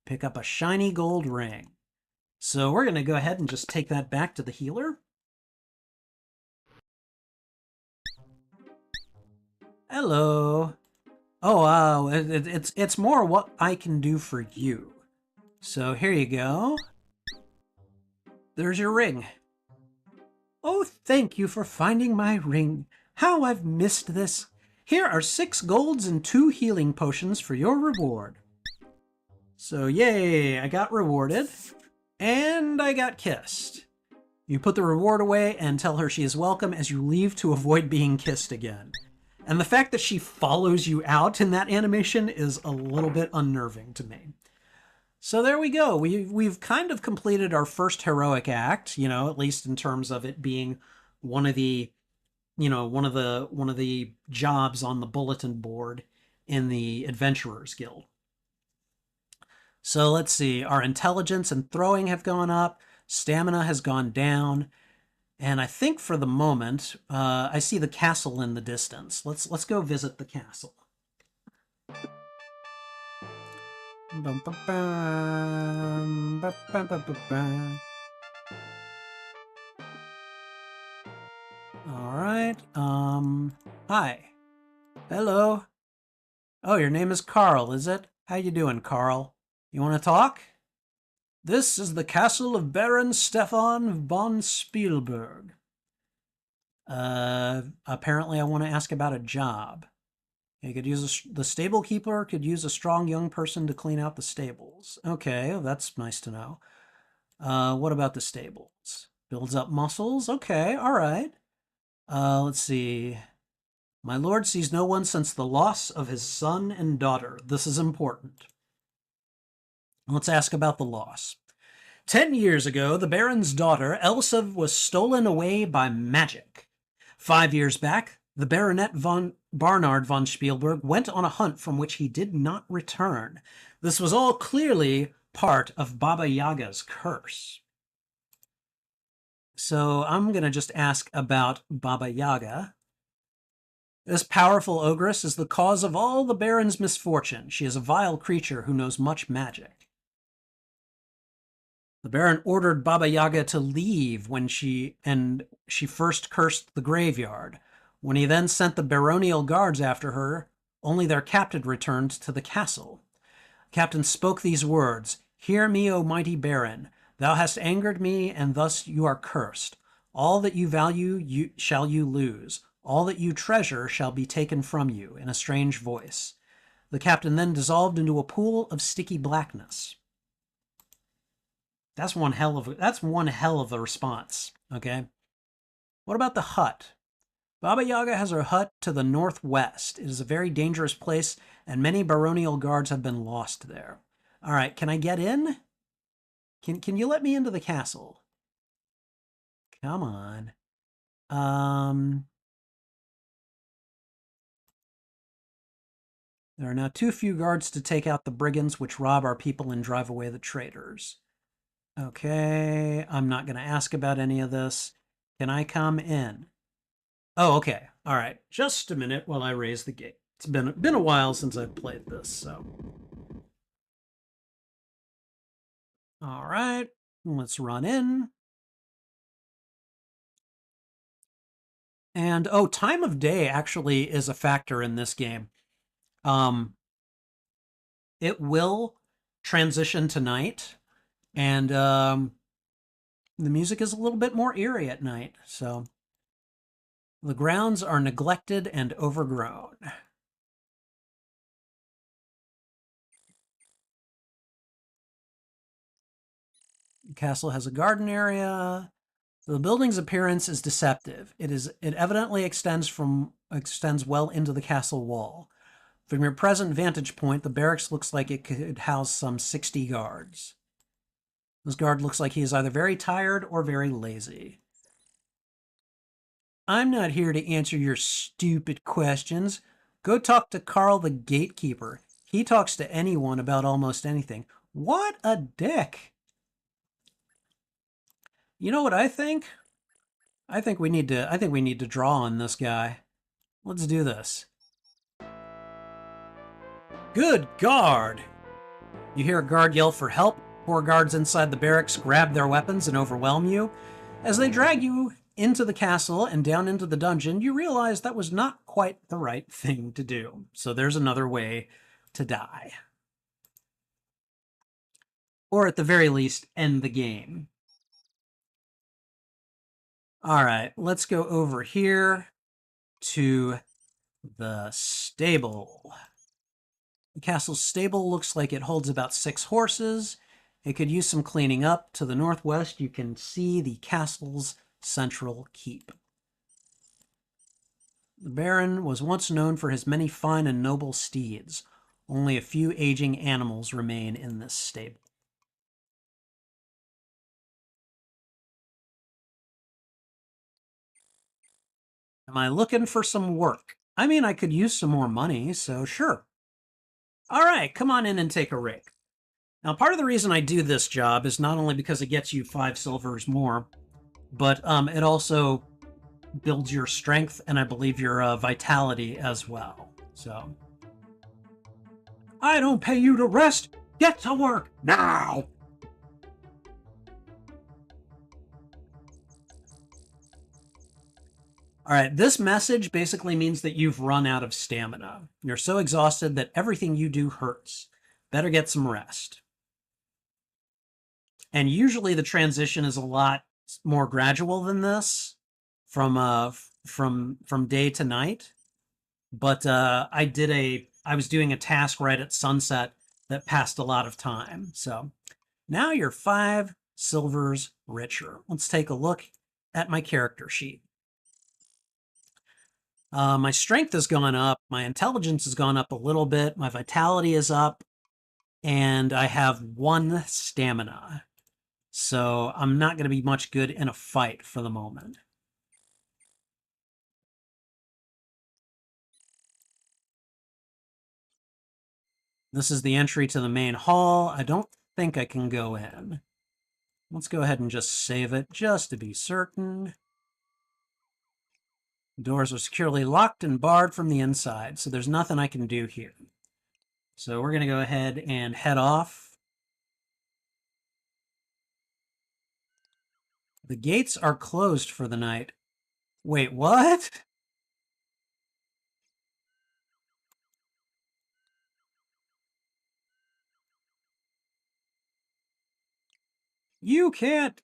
pick up a shiny gold ring. So we're going to go ahead and just take that back to the healer. Hello. Oh, wow, it's more what I can do for you. So here you go. There's your ring. Oh, thank you for finding my ring. How I've missed this. Here are 6 golds and 2 healing potions for your reward. So yay, I got rewarded. And I got kissed. You put the reward away and tell her she is welcome as you leave to avoid being kissed again. And the fact that she follows you out in that animation is a little bit unnerving to me. So there we go. We've kind of completed our first heroic act, you know, at least in terms of it being one of the, you know, one of the jobs on the bulletin board in the Adventurers Guild. So let's see. Our intelligence and throwing have gone up. Stamina has gone down. And I think for the moment, I see the castle in the distance. Let's go visit the castle. All right. Hi. Hello. Oh, your name is Carl, is it? How you doing, Carl? You want to talk? This is the castle of Baron Stefan von Spielberg. Apparently I want to ask about a job. You could use the stable keeper could use a strong young person to clean out the stables. Okay, well, that's nice to know. What about the stables? Builds up muscles. Okay, all right. Let's see. My lord sees no one since the loss of his son and daughter. This is important. Let's ask about the loss. 10 years ago, the Baron's daughter, Elsa, was stolen away by magic. 5 years back, the Baronet von Barnard von Spielberg went on a hunt from which he did not return. This was all clearly part of Baba Yaga's curse. So I'm going to just ask about Baba Yaga. This powerful ogress is the cause of all the Baron's misfortune. She is a vile creature who knows much magic. The Baron ordered Baba Yaga to leave when she first cursed the graveyard. When he then sent the baronial guards after her, only their captain returned to the castle. The captain spoke these words, "Hear me, O mighty Baron. Thou hast angered me, and thus you are cursed. All that you value shall you lose. All that you treasure shall be taken from you," in a strange voice. The captain then dissolved into a pool of sticky blackness. That's one hell of a response, okay? What about the hut? Baba Yaga has her hut to the northwest. It is a very dangerous place, and many baronial guards have been lost there. All right, can I get in? Can you let me into the castle? Come on. There are now too few guards to take out the brigands which rob our people and drive away the traitors. Okay, I'm not going to ask about any of this. Can I come in? Oh, okay. All right. Just a minute while I raise the gate. It's been a while since I've played this, so. All right. Let's run in. And oh, time of day actually is a factor in this game. It will transition to night, and the music is a little bit more eerie at night. So the grounds are neglected and overgrown. The castle has a garden area. The building's appearance is deceptive. It evidently extends well into the castle wall. From your present vantage point, the barracks looks like it could house some 60 guards. This guard looks like he is either very tired or very lazy. I'm not here to answer your stupid questions. Go talk to Carl the gatekeeper. He talks to anyone about almost anything. What a dick. You know what I think? I think we need to draw on this guy. Let's do this. Good guard! You hear a guard yell for help. 4 guards inside the barracks grab their weapons and overwhelm you. As they drag you into the castle and down into the dungeon, you realize that was not quite the right thing to do. So there's another way to die. Or at the very least, end the game. All right, let's go over here to the stable. The castle's stable looks like it holds about 6 horses. It could use some cleaning up. To the northwest, you can see the castle's central keep. The Baron was once known for his many fine and noble steeds. Only a few aging animals remain in this stable. Am I looking for some work? I mean, I could use some more money, so sure. All right, come on in and take a rake. Now, part of the reason I do this job is not only because it gets you 5 silvers more, but it also builds your strength and I believe your vitality as well. So, I don't pay you to rest. Get to work now. All right, this message basically means that you've run out of stamina. You're so exhausted that everything you do hurts. Better get some rest. And usually the transition is a lot more gradual than this from day to night. But I was doing a task right at sunset that passed a lot of time. So now you're 5 silvers richer. Let's take a look at my character sheet. My strength has gone up, my intelligence has gone up a little bit, my vitality is up, and I have 1 stamina. So I'm not going to be much good in a fight for the moment. This is the entry to the main hall. I don't think I can go in. Let's go ahead and just save it, just to be certain. Doors are securely locked and barred from the inside, so there's nothing I can do here. So we're going to go ahead and head off. The gates are closed for the night. Wait, what? You can't.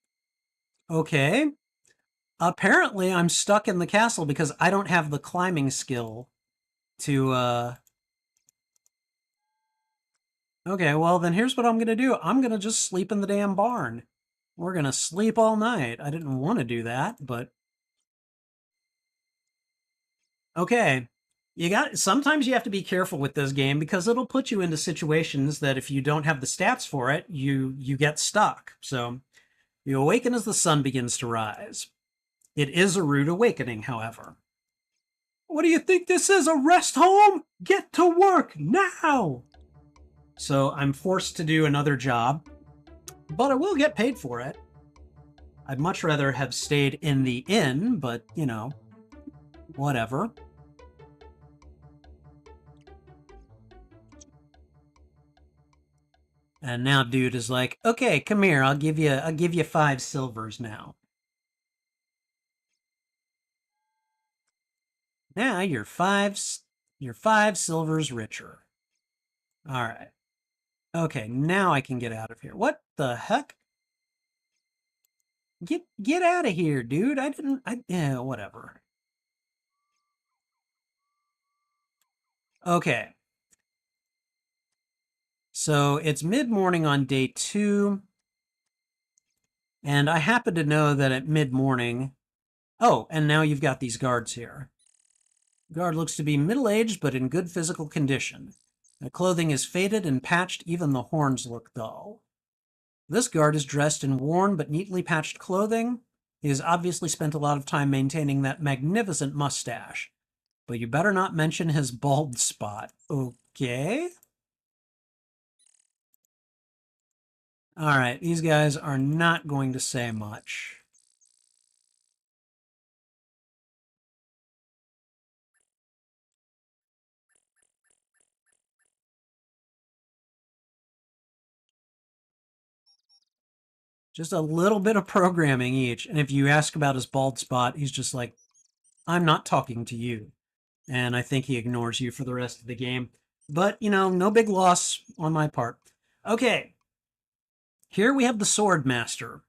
Okay. Apparently, I'm stuck in the castle because I don't have the climbing skill to, Okay, well, then here's what I'm going to do. I'm going to just sleep in the damn barn. We're going to sleep all night. I didn't want to do that, but... Okay. Sometimes you have to be careful with this game because it'll put you into situations that if you don't have the stats for it, you get stuck. So, you awaken as the sun begins to rise. It is a rude awakening, however. What do you think this is, a rest home? Get to work now! So I'm forced to do another job, but I will get paid for it. I'd much rather have stayed in the inn, but, you know, whatever. And now dude is like, okay, come here, I'll give you 5 silvers now. Now you're 5 silvers richer. All right. Okay, now I can get out of here. What the heck? Get out of here, dude. Yeah, whatever. Okay. So it's mid-morning on day 2. And I happen to know that at mid-morning... Oh, and now you've got these guards here. Guard looks to be middle-aged, but in good physical condition. The clothing is faded and patched, even the horns look dull. This guard is dressed in worn but neatly patched clothing. He has obviously spent a lot of time maintaining that magnificent mustache. But you better not mention his bald spot. Okay? Alright, these guys are not going to say much. Just a little bit of programming each. And if you ask about his bald spot, he's just like, I'm not talking to you. And I think he ignores you for the rest of the game. But, you know, no big loss on my part. Okay. Here we have the Sword Master.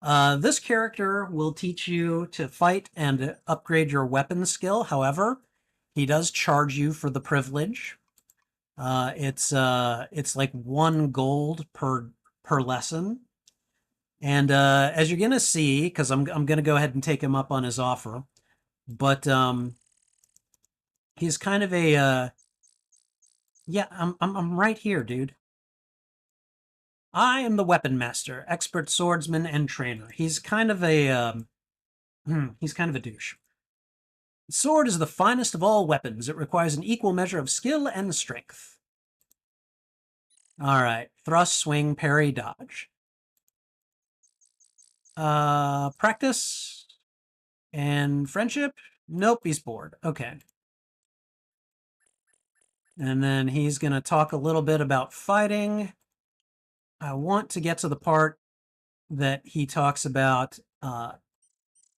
This character will teach you to fight and upgrade your weapon skill. However, he does charge you for the privilege. It's like 1 gold per lesson. And as you're gonna see, because I'm gonna go ahead and take him up on his offer, but he's kind of a yeah, I'm right here, dude. I am the weapon master, expert swordsman and trainer. He's kind of a he's kind of a douche. The sword is the finest of all weapons. It requires an equal measure of skill and strength. All right. Thrust, swing, parry, dodge. Practice and friendship. Nope, he's bored. Okay. And then he's going to talk a little bit about fighting. I want to get to the part that he talks about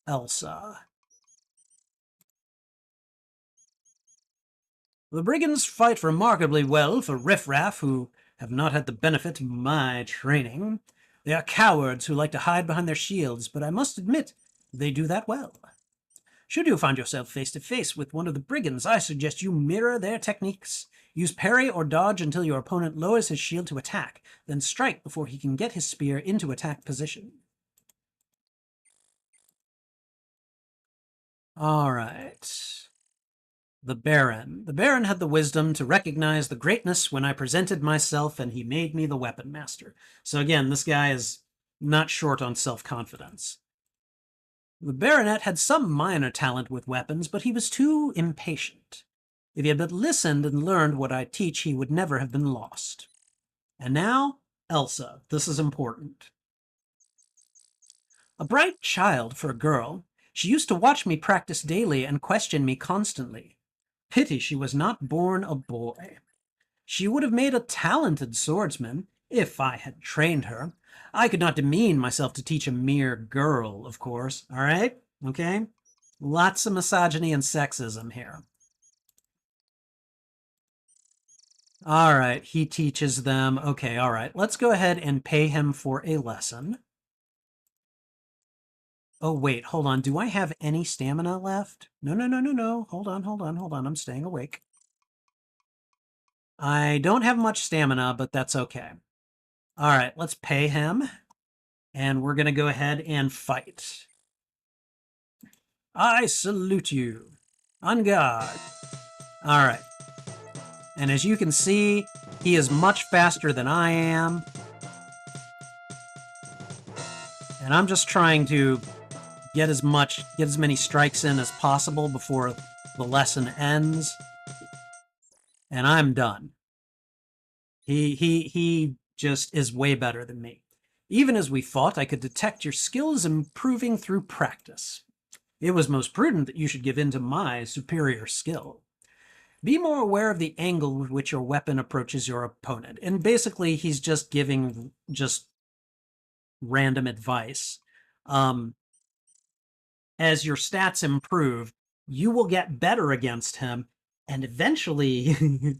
Elsa. The brigands fight remarkably well for riffraff who have not had the benefit of my training. They are cowards who like to hide behind their shields, but I must admit they do that well. Should you find yourself face to face with one of the brigands, I suggest you mirror their techniques. Use parry or dodge until your opponent lowers his shield to attack, then strike before he can get his spear into attack position. All right. The Baron. The Baron had the wisdom to recognize the greatness when I presented myself, and he made me the weapon master. So again, this guy is not short on self-confidence. The Baronet had some minor talent with weapons, but he was too impatient. If he had but listened and learned what I teach, he would never have been lost. And now, Elsa. This is important. A bright child for a girl, she used to watch me practice daily and question me constantly. Pity she was not born a boy. She would have made a talented swordsman if I had trained her. I could not demean myself to teach a mere girl, of course. All right? Okay? Lots of misogyny and sexism here. All right, he teaches them. Okay, all right. Let's go ahead and pay him for a lesson. Oh, wait, hold on. Do I have any stamina left? No, no, no, no, no. Hold on, hold on, hold on. I'm staying awake. I don't have much stamina, but that's okay. All right, let's pay him. And we're going to go ahead and fight. I salute you. On guard. All right. And as you can see, he is much faster than I am. And I'm just trying to get as many strikes in as possible before the lesson ends. And I'm done. He just is way better than me. Even as we fought, I could detect your skills improving through practice. It was most prudent that you should give in to my superior skill. Be more aware of the angle with which your weapon approaches your opponent. And basically, he's just giving just random advice. As your stats improve, you will get better against him, and eventually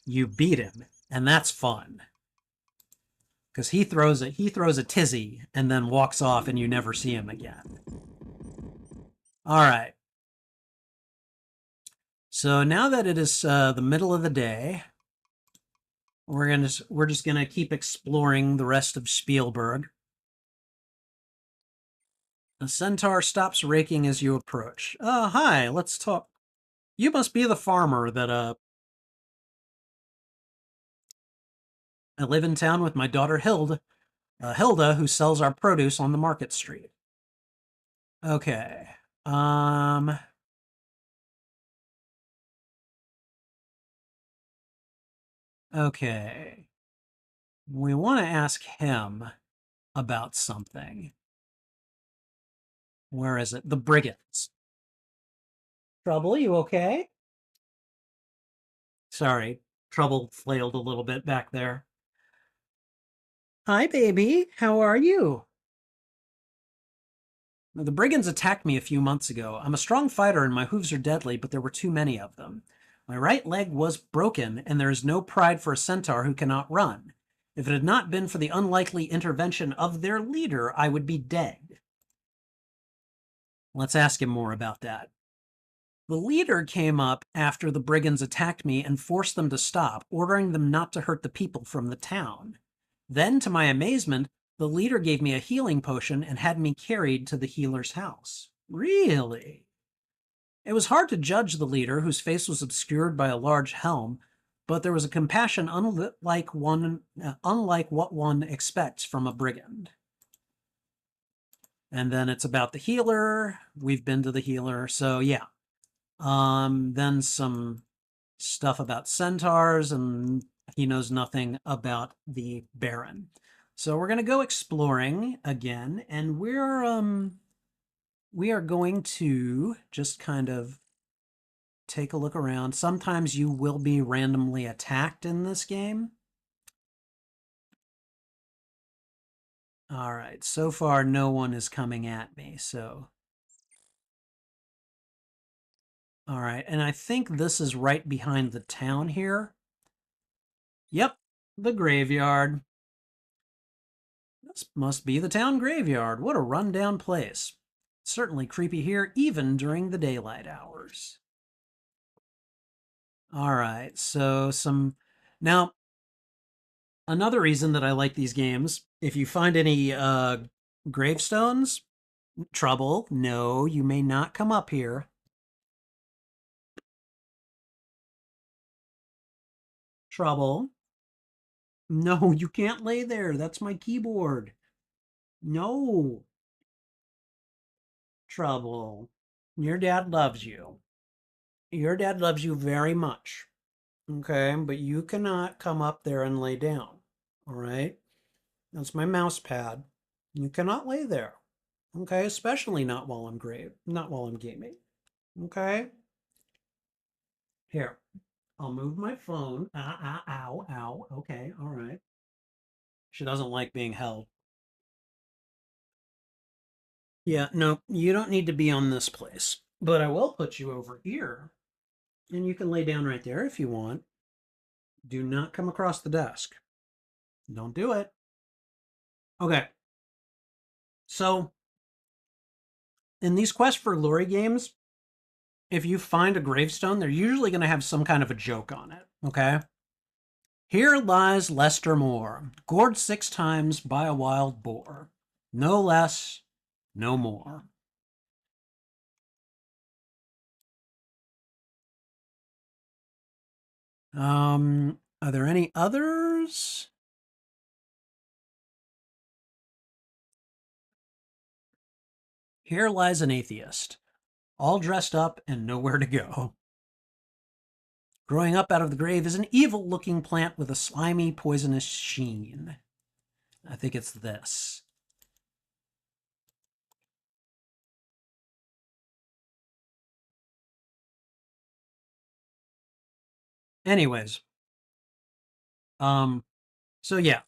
you beat him, and that's fun. Because he throws a tizzy and then walks off, and you never see him again. All right. So now that it is the middle of the day, we're just gonna keep exploring the rest of Spielberg. The centaur stops raking as you approach. Hi, let's talk. You must be the farmer that I live in town with my daughter Hilda, who sells our produce on the market street. Okay. Okay. We want to ask him about something. Where is it? The brigands. Trouble, you okay? Sorry, Trouble flailed a little bit back there. Hi, baby. How are you? The brigands attacked me a few months ago. I'm a strong fighter and my hooves are deadly, but there were too many of them. My right leg was broken, and there is no pride for a centaur who cannot run. If it had not been for the unlikely intervention of their leader, I would be dead. Let's ask him more about that. The leader came up after the brigands attacked me and forced them to stop, ordering them not to hurt the people from the town. Then, to my amazement, the leader gave me a healing potion and had me carried to the healer's house. Really? It was hard to judge the leader, whose face was obscured by a large helm, but there was a compassion unlike what one expects from a brigand. And then it's about the healer. We've been to the healer, so yeah. Then some stuff about centaurs and He knows nothing about the Baron. So we're going to go exploring again, and we are going to just kind of take a look around. Sometimes you will be randomly attacked in this game. All right, so far no one is coming at me, so. All right, and I think this is right behind the town here. Yep, the graveyard. This must be the town graveyard. What a rundown place. Certainly creepy here, even during the daylight hours. All right, so now, another reason that I like these games, if you find any gravestones, trouble. No, you may not come up here. Trouble. No, you can't lay there. That's my keyboard. No. Trouble. Your dad loves you. Your dad loves you very much. Okay, but you cannot come up there and lay down. All right? That's my mouse pad. You cannot lay there. Okay, especially not while not while I'm gaming. Okay? Here. I'll move my phone. Ow, ow. Okay, all right. She doesn't like being held. Yeah, no, you don't need to be on this place. But I will put you over here. And you can lay down right there if you want. Do not come across the desk. Don't do it. Okay. So, in these Quest for Glory games, if you find a gravestone, they're usually going to have some kind of a joke on it. Okay. Here lies Lester Moore, gored 6 times by a wild boar. No less, no more. Are there any others? Here lies an atheist, all dressed up and nowhere to go. Growing up out of the grave is an evil-looking plant with a slimy, poisonous sheen. I think it's this. Anyways, so yeah,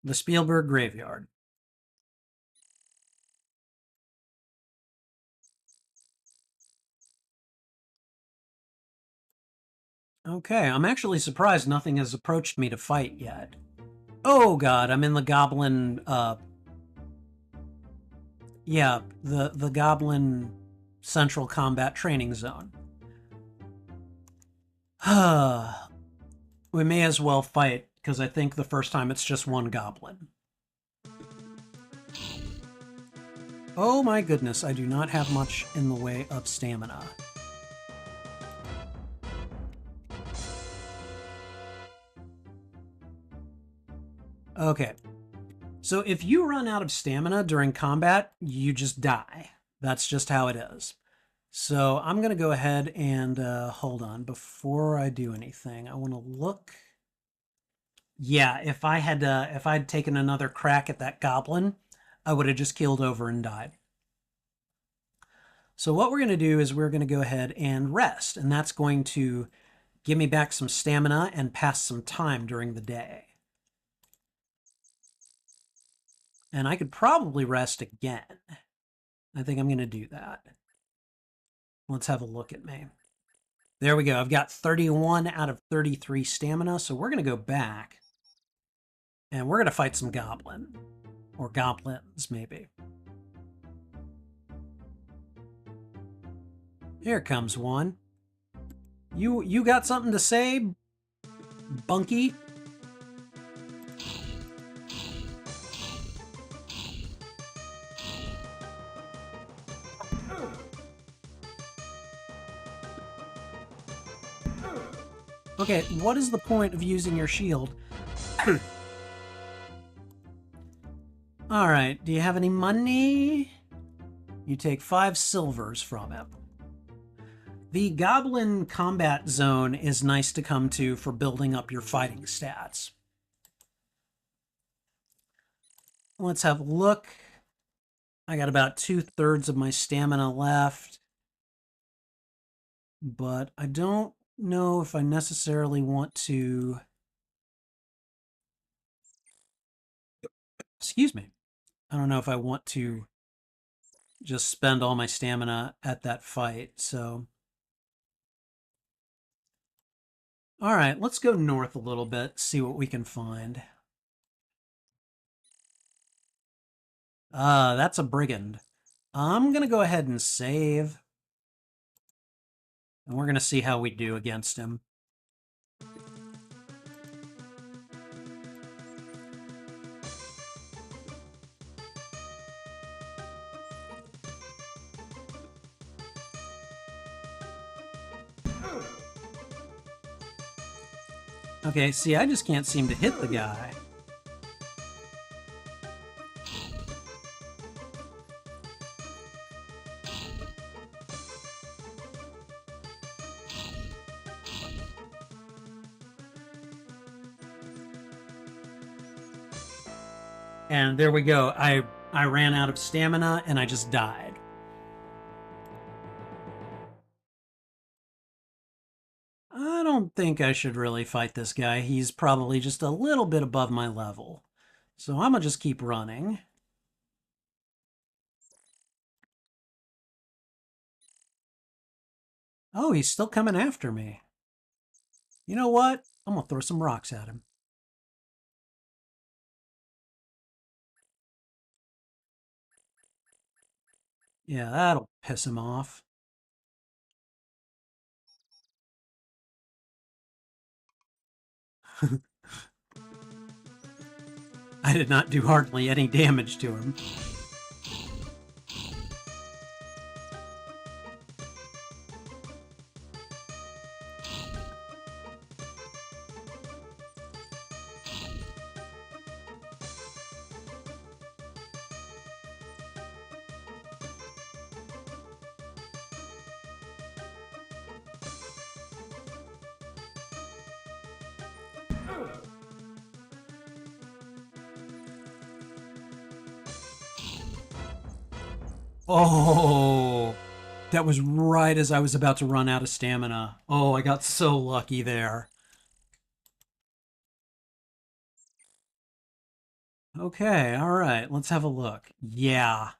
the Spielberg graveyard. Okay, I'm actually surprised nothing has approached me to fight yet. Oh god, I'm in the goblin, yeah, the goblin central combat training zone. We may as well fight, because I think the first time it's just one goblin. Oh my goodness, I do not have much in the way of stamina. Okay. So if you run out of stamina during combat, you just die. That's just how it is. So I'm going to go ahead and hold on. Before I do anything, I want to look. Yeah, if I'd taken another crack at that goblin, I would have just killed over and died. So what we're going to do is we're going to go ahead and rest, and that's going to give me back some stamina and pass some time during the day. And I could probably rest again. I think I'm going to do that. Let's have a look at me. There we go. I've got 31 out of 33 stamina, so we're going to go back. And we're going to fight some goblin. Or goblins, maybe. Here comes one. You got something to say, Bunky? Okay, what is the point of using your shield? Alright, do you have any money? You take 5 silvers from him. The Goblin Combat Zone is nice to come to for building up your fighting stats. Let's have a look. I got about 2/3 of my stamina left, but I don't know if I necessarily want to... Excuse me. I don't know if I want to just spend all my stamina at that fight, so... All right, let's go north a little bit, see what we can find. That's a brigand. I'm going to go ahead and save. And we're going to see how we do against him. Okay, see, I just can't seem to hit the guy. And there we go. I ran out of stamina and I just died. I don't think I should really fight this guy. He's probably just a little bit above my level. So I'm going to just keep running. Oh, he's still coming after me. You know what? I'm going to throw some rocks at him. Yeah, that'll piss him off. I did not do hardly any damage to him. Oh, that was right as I was about to run out of stamina. Oh, I got so lucky there. Okay, all right, let's have a look. Yeah,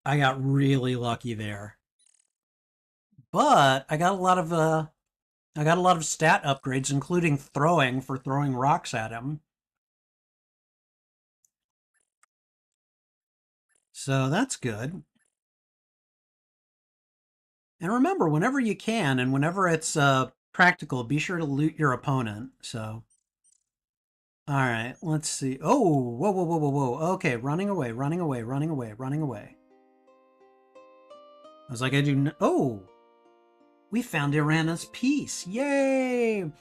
I got really lucky there. But I got a lot of stat upgrades, including throwing for throwing rocks at him. So that's good. And remember, whenever you can and whenever it's practical, be sure to loot your opponent. So, all right, let's see. Oh, whoa, whoa, whoa, whoa, whoa. Okay, running away, running away, running away, running away. I was like, oh, we found Irana's piece. Yay!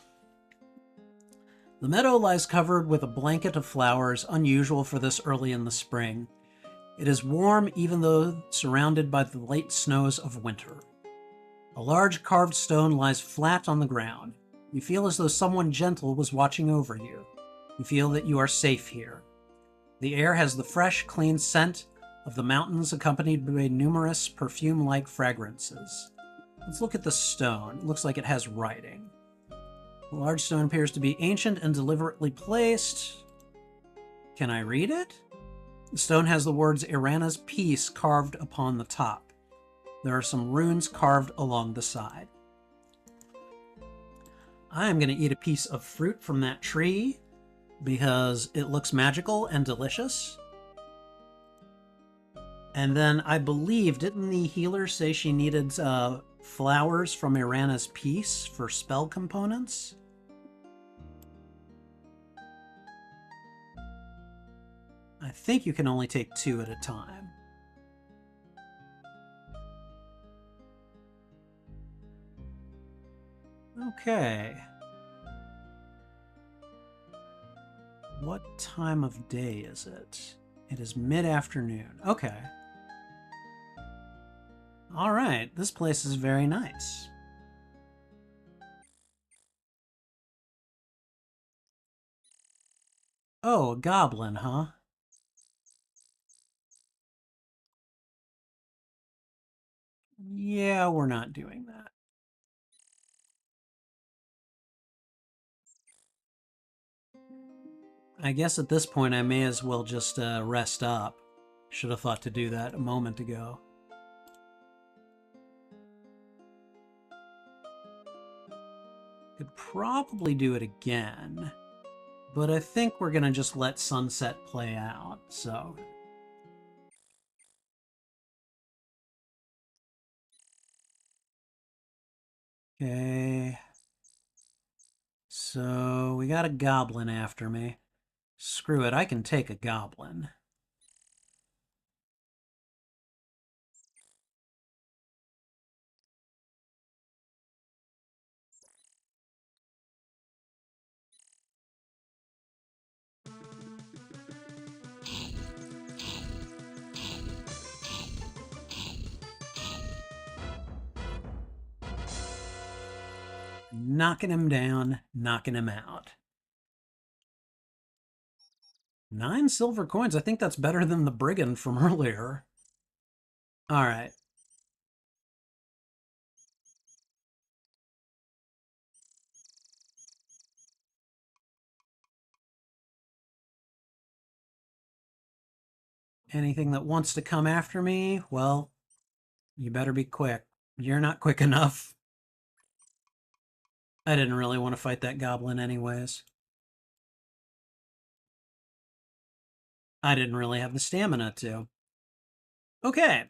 The meadow lies covered with a blanket of flowers, unusual for this early in the spring. It is warm even though surrounded by the late snows of winter. A large carved stone lies flat on the ground. You feel as though someone gentle was watching over you. You feel that you are safe here. The air has the fresh, clean scent of the mountains accompanied by numerous perfume-like fragrances. Let's look at the stone. It looks like it has writing. The large stone appears to be ancient and deliberately placed. Can I read it? The stone has the words Irana's Peace carved upon the top. There are some runes carved along the side. I'm going to eat a piece of fruit from that tree because it looks magical and delicious. And then I believe, didn't the healer say she needed flowers from Irana's Peace for spell components? I think you can only take 2 at a time. Okay. What time of day is it? It is mid-afternoon. Okay. All right, this place is very nice. Oh, a goblin, huh? Yeah, we're not doing that. I guess at this point I may as well just rest up. Should have thought to do that a moment ago. Could probably do it again, but I think we're gonna just let sunset play out, so. Okay. So we got a goblin after me. Screw it, I can take a goblin. Knocking him down, knocking him out. 9 silver coins. I think that's better than the brigand from earlier. All right. Anything that wants to come after me, well, you better be quick. You're not quick enough. I didn't really want to fight that goblin anyways. I didn't really have the stamina to. Okay.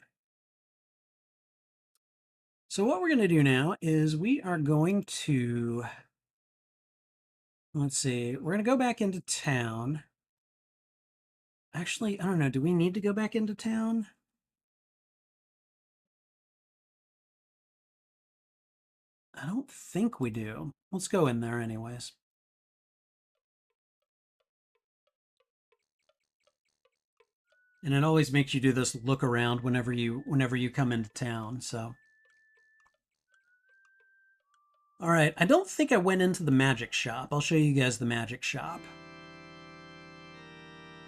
So what we're going to do now is we are going to, let's see, we're going to go back into town. Actually, I don't know, do we need to go back into town? I don't think we do. Let's go in there anyways. And it always makes you do this look around whenever you come into town, so. All right, I don't think I went into the magic shop. I'll show you guys the magic shop.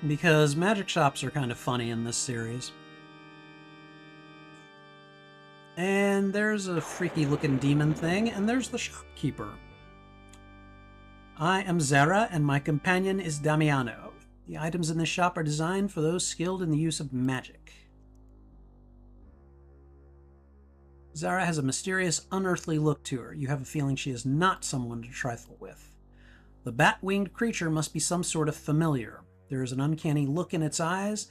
Because magic shops are kind of funny in this series. And there's a freaky looking demon thing, and there's the shopkeeper. I am Zara, and my companion is Damiano. The items in this shop are designed for those skilled in the use of magic. Zara has a mysterious, unearthly look to her. You have a feeling she is not someone to trifle with. The bat-winged creature must be some sort of familiar. There is an uncanny look in its eyes,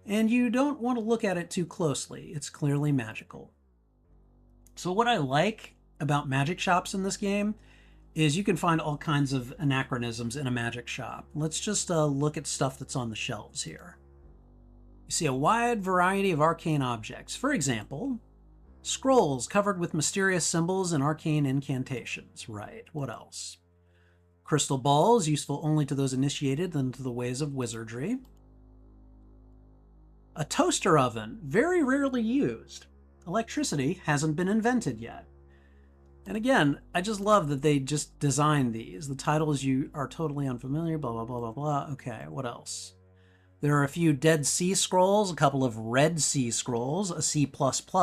and you don't want to look at it too closely. It's clearly magical. So what I like about magic shops in this game is you can find all kinds of anachronisms in a magic shop. Let's just look at stuff that's on the shelves here. You see a wide variety of arcane objects. For example, scrolls covered with mysterious symbols and arcane incantations. Right, what else? Crystal balls, useful only to those initiated into the ways of wizardry. A toaster oven, very rarely used. Electricity hasn't been invented yet. And again, I just love that they just designed these. The titles you are totally unfamiliar, blah, blah, blah, blah, blah. Okay, what else? There are a few Dead Sea Scrolls, a couple of Red Sea Scrolls, a C++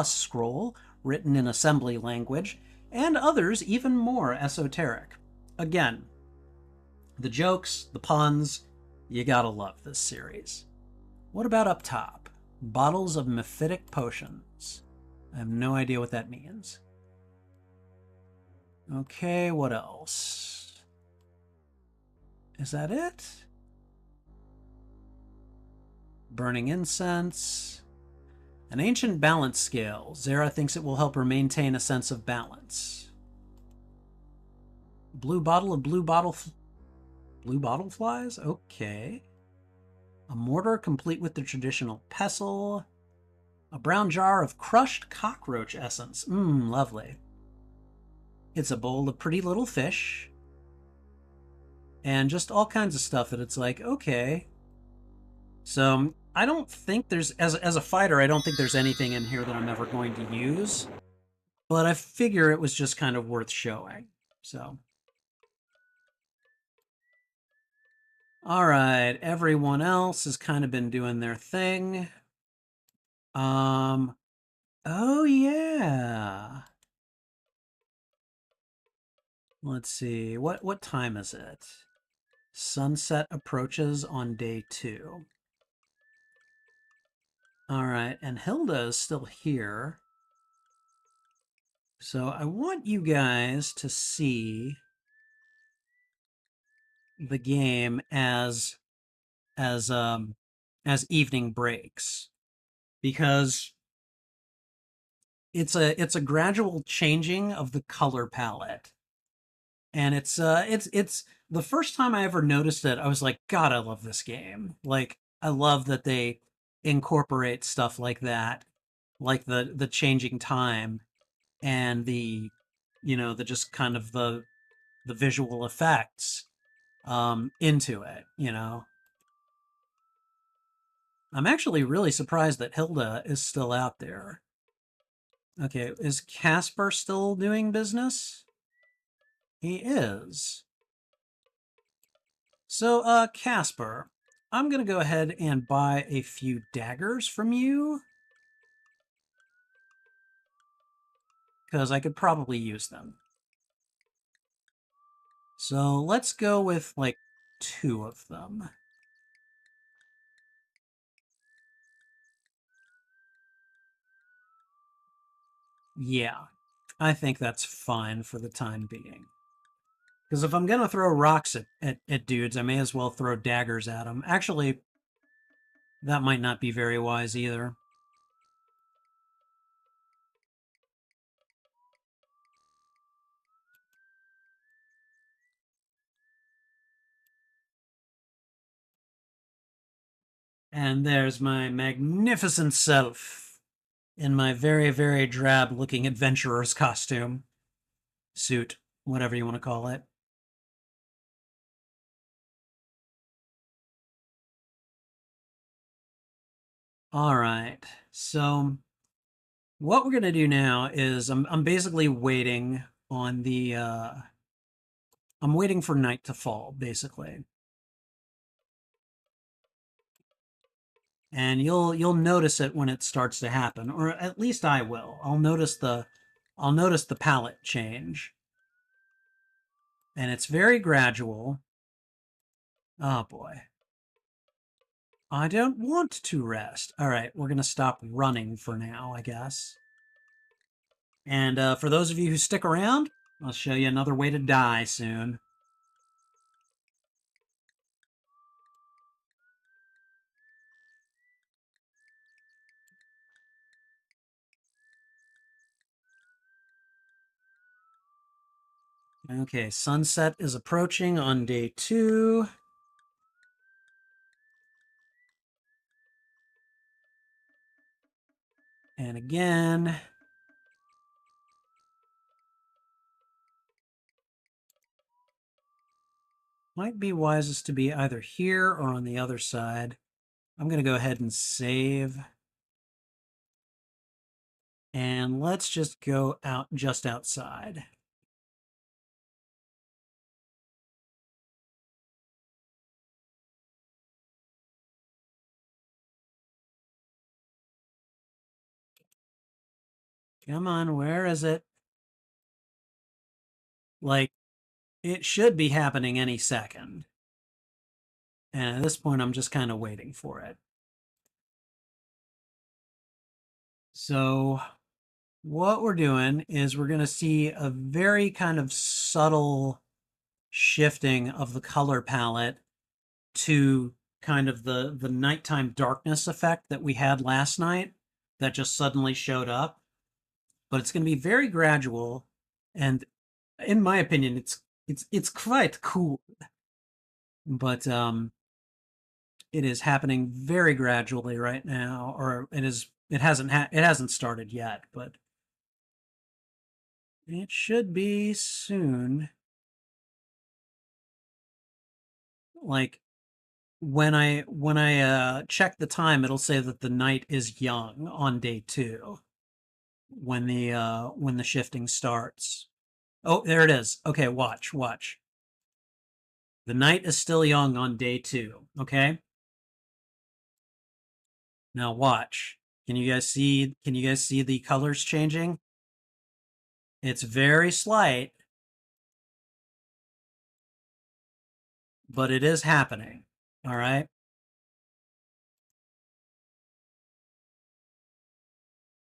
scroll written in assembly language, and others even more esoteric. Again, the jokes, the puns, you gotta love this series. What about up top? Bottles of mephitic potions. I have no idea what that means. Okay, what else? Is that it? Burning incense. An ancient balance scale. Zara thinks it will help her maintain a sense of balance. Blue bottle of blue bottle flies? Okay. A mortar complete with the traditional pestle. A brown jar of crushed cockroach essence. Mmm, lovely. It's a bowl of pretty little fish. And just all kinds of stuff that it's like, okay. So I don't think there's, as a fighter, I don't think there's anything in here that I'm ever going to use. But I figure it was just kind of worth showing. So. All right, everyone else has kind of been doing their thing. Oh yeah. Let's see. What time is it? Sunset approaches on day 2. All right, and Hilda is still here. So I want you guys to see the game as um as evening breaks, because it's a gradual changing of the color palette. And it's the first time I ever noticed it, I was like, God, I love this game. Like, I love that they incorporate stuff like that, like the changing time and the just kind of the visual effects into it. I'm actually really surprised that Hilda is still out there. Okay, is Casper still doing business? He is. So, Casper, I'm gonna go ahead and buy a few daggers from you, because I could probably use them. So let's go with like 2 of them. Yeah, I think that's fine for the time being. Because if I'm gonna throw rocks at dudes, I may as well throw daggers at them. Actually, that might not be very wise either. And there's my magnificent self in my very, very drab looking adventurer's costume. Suit, whatever you want to call it. All right. So what we're gonna do now is I'm basically waiting on the I'm waiting for night to fall, basically. And you'll notice it when it starts to happen, or at least I will. I'll notice the palette change. And it's very gradual. Oh boy. I don't want to rest. All right, we're gonna stop running for now, I guess. And for those of you who stick around, I'll show you another way to die soon. Okay, sunset is approaching on day 2. And again, might be wisest to be either here or on the other side. I'm going to go ahead and save. And let's just go out just outside. Come on, where is it? Like, it should be happening any second. And at this point, I'm just kind of waiting for it. So, what we're doing is we're going to see a very kind of subtle shifting of the color palette to kind of the nighttime darkness effect that we had last night that just suddenly showed up. But it's going to be very gradual, and in my opinion, it's quite cool. But it is happening very gradually right now, or it hasn't started yet, but it should be soon. Like when I check the time, it'll say that the night is young on day 2 when the shifting starts. Oh, there it is. Okay, watch. The night is still young on day 2, okay? Now watch. Can you guys see the colors changing? It's very slight, but it is happening. All right?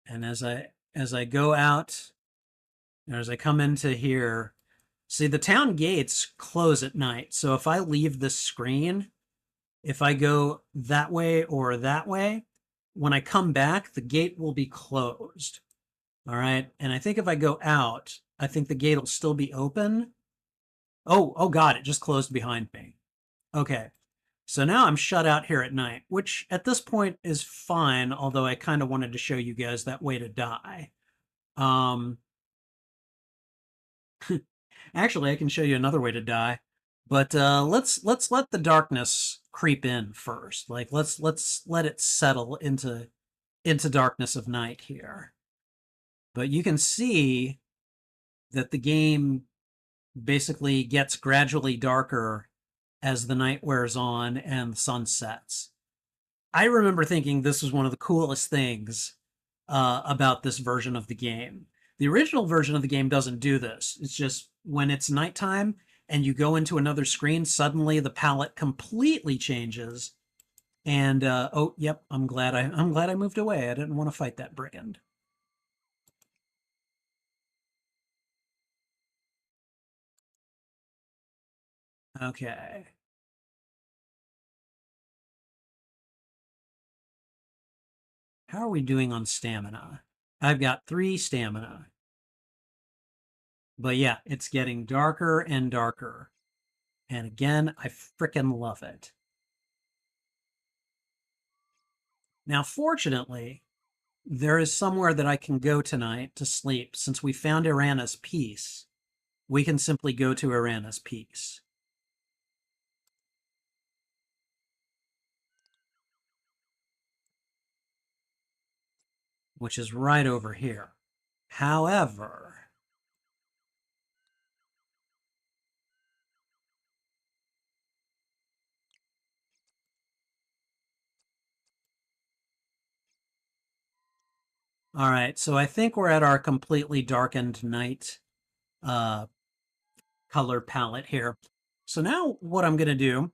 And as I go out, or as I come into here, see the town gates close at night. So if I leave this screen, if I go that way or that way, when I come back, the gate will be closed. All right. And I think if I go out, I think the gate will still be open. Oh God, it just closed behind me. Okay. So now I'm shut out here at night, which at this point is fine, although I kind of wanted to show you guys that way to die. Um, Actually, I can show you another way to die, but let's let the darkness creep in first. Like let's let it settle into darkness of night here. But you can see that the game basically gets gradually darker as the night wears on and the sun sets. I remember thinking this was one of the coolest things about this version of the game. The original version of the game doesn't do this. It's just when it's nighttime and you go into another screen, suddenly the palette completely changes. And oh, yep, I'm glad I moved away. I didn't want to fight that brigand. Okay. How are we doing on stamina? I've got 3 stamina. But yeah, it's getting darker and darker. And again, I frickin' love it. Now, fortunately, there is somewhere that I can go tonight to sleep. Since we found Irana's Peace, we can simply go to Irana's Peace, which is right over here. However, all right, so I think we're at our completely darkened night uh, color palette here. So now what I'm going to do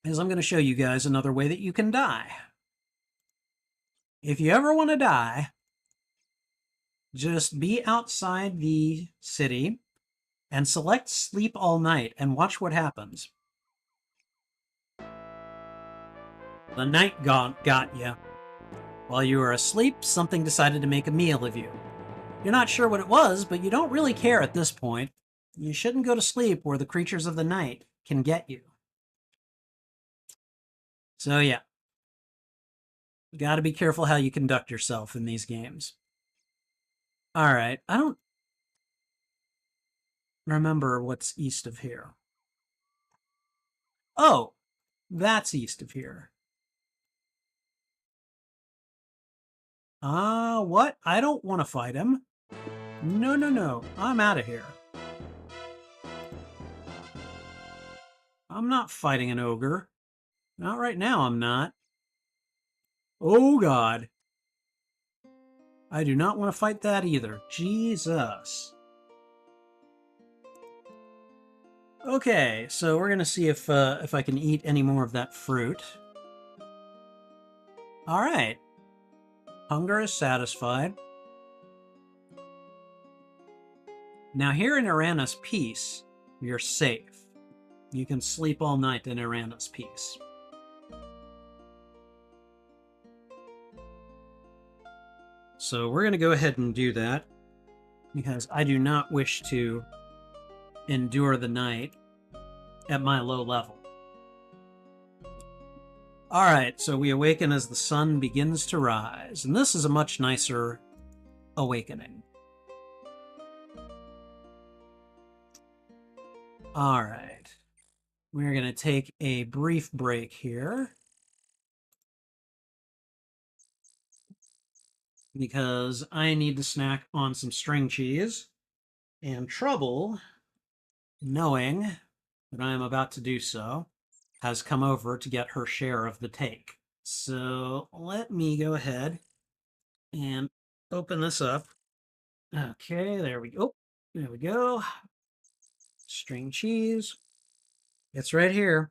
is I'm going to show you guys another way that you can die. If you ever want to die, just be outside the city and select sleep all night and watch what happens. The night got you. While you were asleep, something decided to make a meal of you. You're not sure what it was, but you don't really care at this point. You shouldn't go to sleep where the creatures of the night can get you. So yeah, got to be careful how you conduct yourself in these games. All right, I don't remember what's east of here. Oh, that's east of here. What? I don't want to fight him. No, no, no. I'm out of here. I'm not fighting an ogre. Not right now, I'm not. Oh, God. I do not want to fight that either. Jesus. Okay, so we're going to see if I can eat any more of that fruit. All right. Hunger is satisfied. Now here in Irana's Peace, you're safe. You can sleep all night in Irana's Peace. So we're going to go ahead and do that because I do not wish to endure the night at my low level. All right, so we awaken as the sun begins to rise, and this is a much nicer awakening. All right, we're going to take a brief break here because I need to snack on some string cheese and trouble knowing that I am about to do so, has come over to get her share of the take. So let me go ahead and open this up. Okay, there we go. There we go. String cheese. It's right here.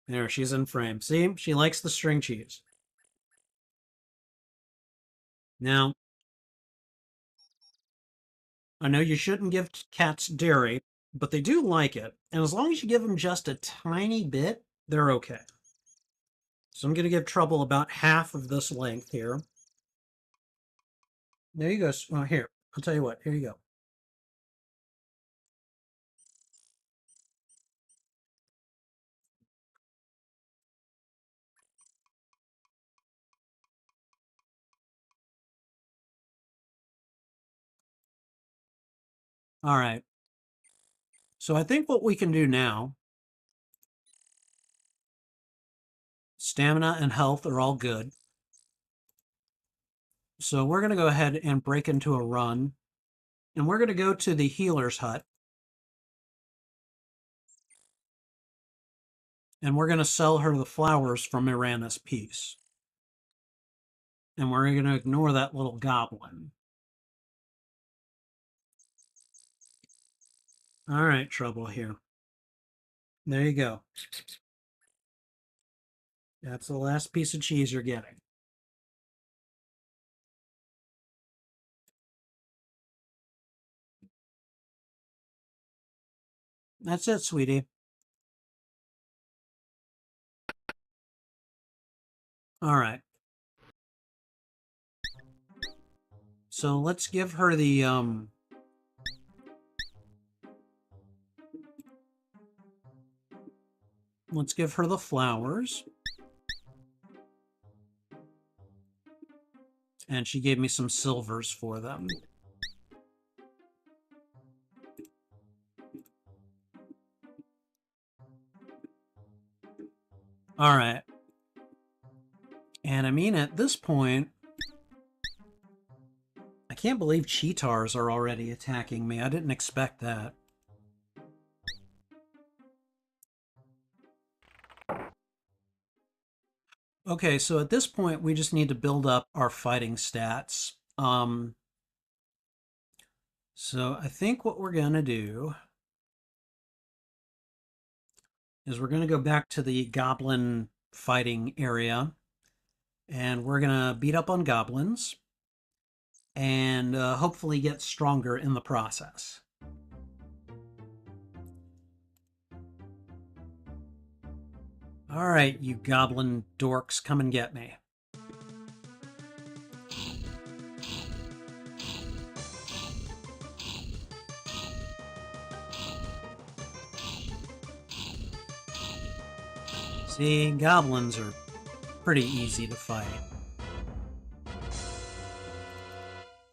There, she's in frame. See, she likes the string cheese. Now, I know you shouldn't give cats dairy, but they do like it. And as long as you give them just a tiny bit, they're okay. So I'm going to give Trouble about half of this length here. There you go. Well, here, I'll tell you what. Here you go. All right. So I think what we can do now, stamina and health are all good. So we're going to go ahead and break into a run. And we're going to go to the healer's hut. And we're going to sell her the flowers from Mirana's piece. And we're going to ignore that little goblin. All right, Trouble here. There you go. That's the last piece of cheese you're getting. That's it, sweetie. All right. So let's give her the let's give her the flowers. And she gave me some silvers for them. All right. And I mean, at this point, I can't believe cheetars are already attacking me. I didn't expect that. Okay, so at this point, we just need to build up our fighting stats. So I think what we're going to do is we're going to go back to the goblin fighting area, and we're going to beat up on goblins and hopefully get stronger in the process. All right, you goblin dorks, come and get me. See, goblins are pretty easy to fight.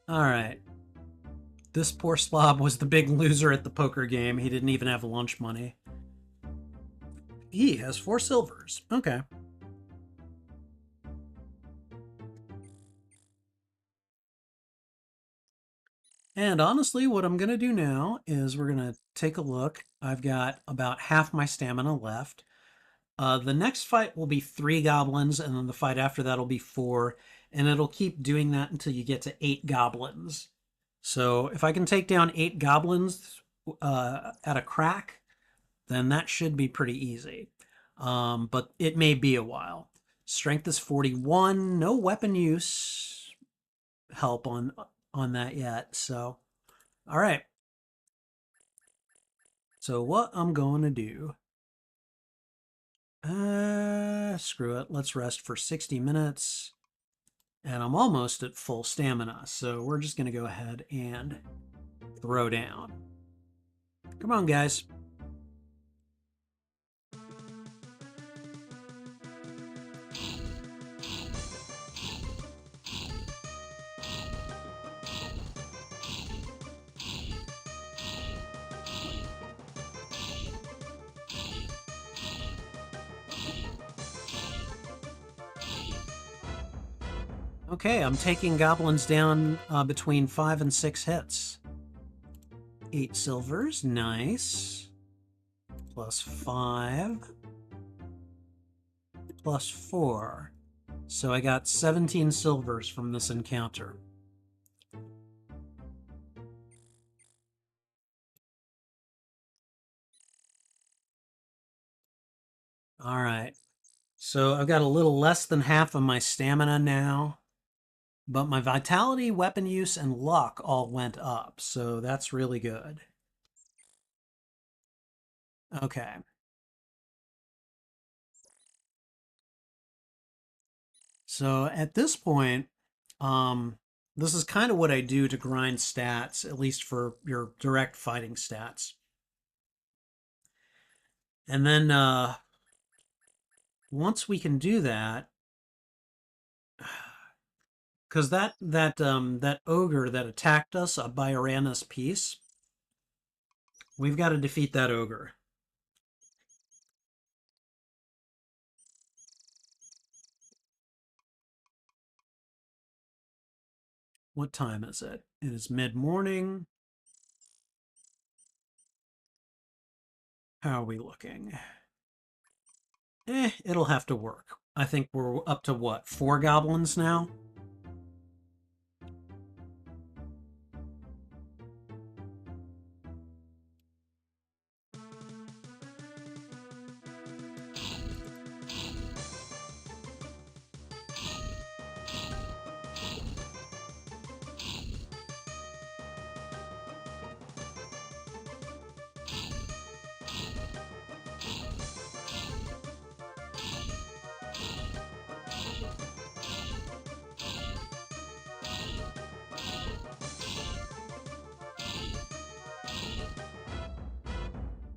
All right. This poor slob was the big loser at the poker game. He didn't even have lunch money. He has 4 silvers. Okay. And honestly, what I'm going to do now is we're going to take a look. I've got about half my stamina left. The next fight will be 3 goblins, and then the fight after that will be 4. And it'll keep doing that until you get to 8 goblins. So if I can take down 8 goblins at a crack, then that should be pretty easy. But it may be a while. Strength is 41. No weapon use help on that yet. So, all right. So what I'm going to do, screw it. Let's rest for 60 minutes. And I'm almost at full stamina. So we're just going to go ahead and throw down. Come on, guys. Okay, I'm taking goblins down between 5 and 6 hits. 8 silvers, nice. Plus 5. Plus 4. So I got 17 silvers from this encounter. All right. So I've got a little less than half of my stamina now, but my vitality, weapon use, and luck all went up. So that's really good. Okay. So at this point, this is kind of what I do to grind stats, at least for your direct fighting stats. And then once we can do that, because that ogre that attacked us, a Bioranus piece, we've got to defeat that ogre. What time is it? It is mid-morning. How are we looking? It'll have to work. I think we're up to what, 4 goblins now?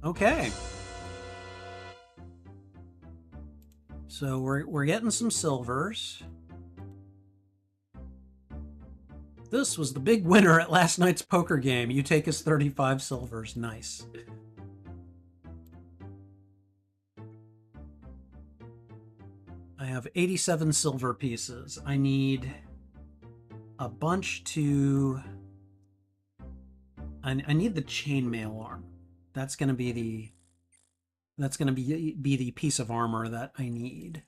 Okay. So we're getting some silvers. This was the big winner at last night's poker game. You take us 35 silvers. Nice. I have 87 silver pieces. I need a bunch to... I need the chainmail armor. That's going to be the... That's going to be the piece of armor that I need.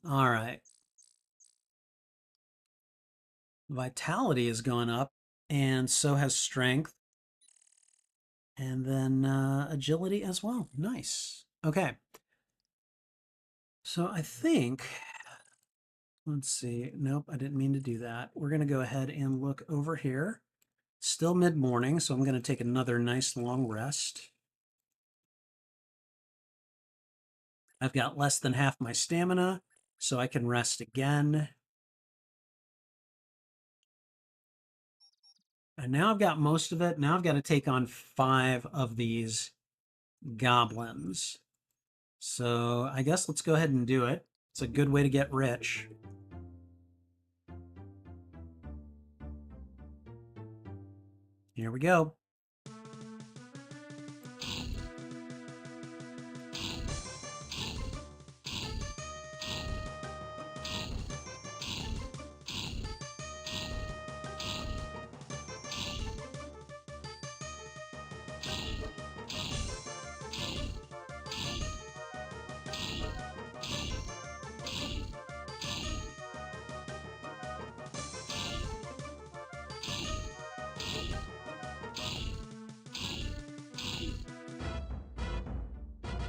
All right. Vitality has gone up, and so has strength. And then agility as well. Nice. Okay. So I think... Let's see. Nope, I didn't mean to do that. We're going to go ahead and look over here. Still mid-morning, so I'm going to take another nice long rest. I've got less than half my stamina, so I can rest again. And now I've got most of it. Now I've got to take on 5 of these goblins. So I guess let's go ahead and do it. It's a good way to get rich. Here we go.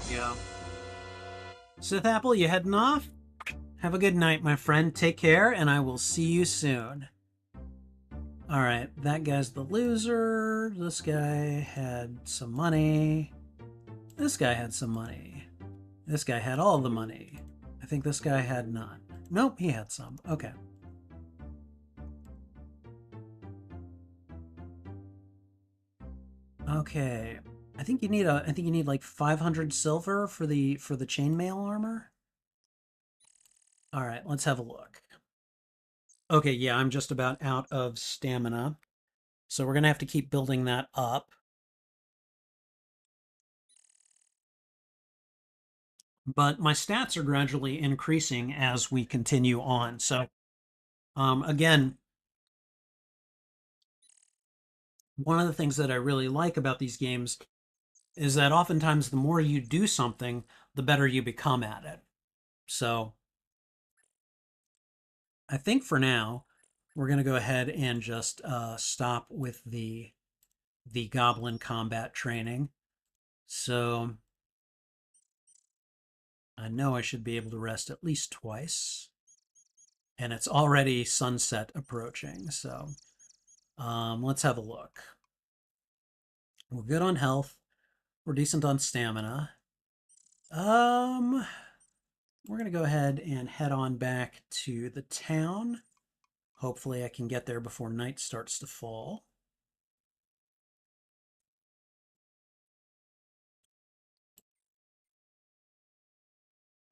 Yeah. Sith Apple, you heading off? Have a good night, my friend. Take care, and I will see you soon. All right, that guy's the loser. This guy had some money. This guy had some money. This guy had all the money. I think this guy had none. Nope, he had some. Okay. Okay. I think you need like 500 silver for the chainmail armor. All right, let's have a look. Okay, yeah, I'm just about out of stamina. So we're going to have to keep building that up. But my stats are gradually increasing as we continue on. So again, one of the things that I really like about these games is that oftentimes the more you do something, the better you become at it. So I think for now, we're going to go ahead and just stop with the goblin combat training. So I know I should be able to rest at least twice. And it's already sunset approaching. So let's have a look. We're good on health. We're decent on stamina. We're going to go ahead and head on back to the town. Hopefully I can get there before night starts to fall.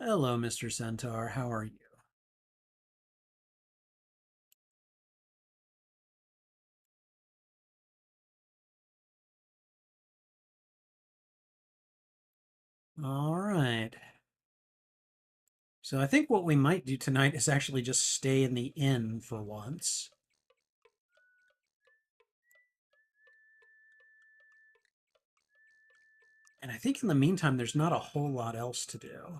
Hello, Mr. Centaur. How are you? All right. So I think what we might do tonight is actually just stay in the inn for once. And I think in the meantime, there's not a whole lot else to do.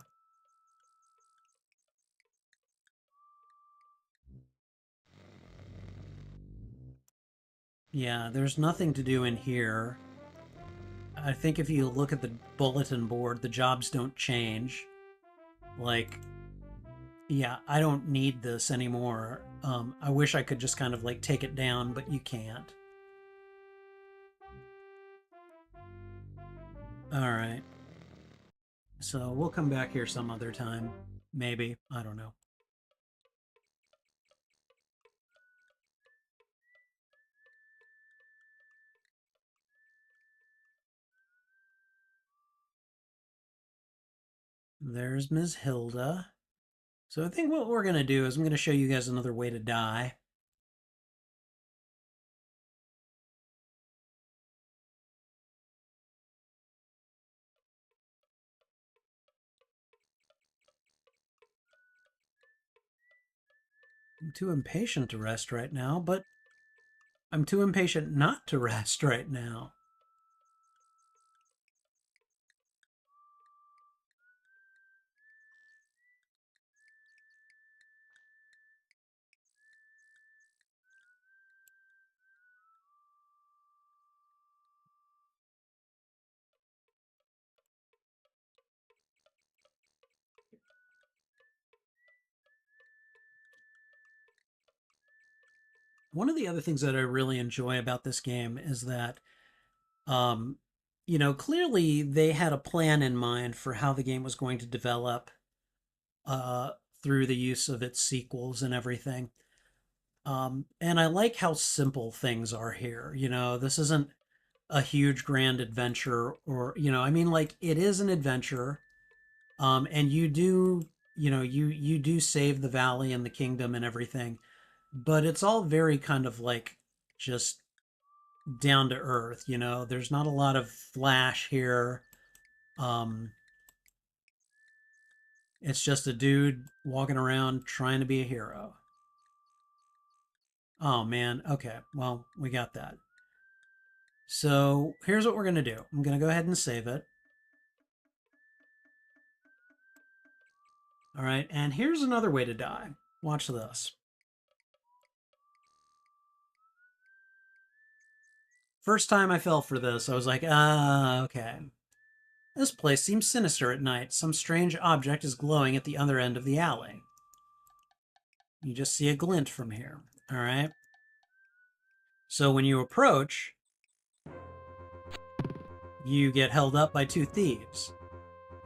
Yeah, there's nothing to do in here. I think if you look at the bulletin board, the jobs don't change. Like, yeah, I don't need this anymore. I wish I could just kind of like take it down, but you can't. All right. So we'll come back here some other time. Maybe. I don't know. There's Ms. Hilda. So I think what we're going to do is I'm going to show you guys another way to die. I'm too impatient to rest right now, but I'm too impatient not to rest right now. One of the other things that I really enjoy about this game is that, um, clearly they had a plan in mind for how the game was going to develop uh, through the use of its sequels and everything. And I like how simple things are here. This isn't a huge grand adventure or, I mean, like it is an adventure. And you do, you do save the valley and the kingdom and everything, but it's all very kind of like just down to earth. There's not a lot of flash here. Um, it's just a dude walking around trying to be a hero. Oh man, okay, well, we got that. So here's what we're gonna do. I'm gonna go ahead and save it. All right, and here's another way to die. Watch this. First time I fell for this, I was like, okay. This place seems sinister at night. Some strange object is glowing at the other end of the alley. You just see a glint from here. All right. So when you approach, you get held up by two thieves.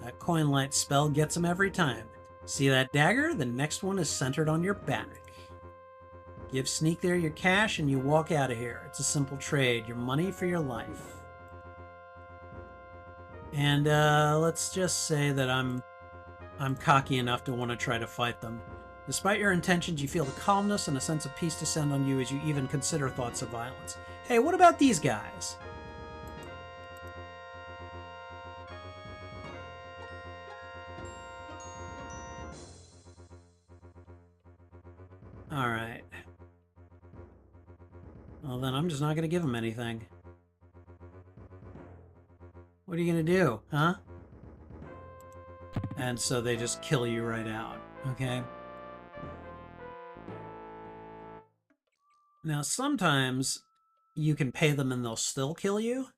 That coin light spell gets them every time. See that dagger? The next one is centered on your back. Give Sneak there your cash and you walk out of here. It's a simple trade. Your money for your life. And let's just say that I'm cocky enough to want to try to fight them. Despite your intentions, you feel the calmness and a sense of peace descend on you as you even consider thoughts of violence. Hey, what about these guys? All right. Well, then I'm just not going to give him anything. What are you going to do, huh? And so they just kill you right out, okay? Now, sometimes you can pay them and they'll still kill you.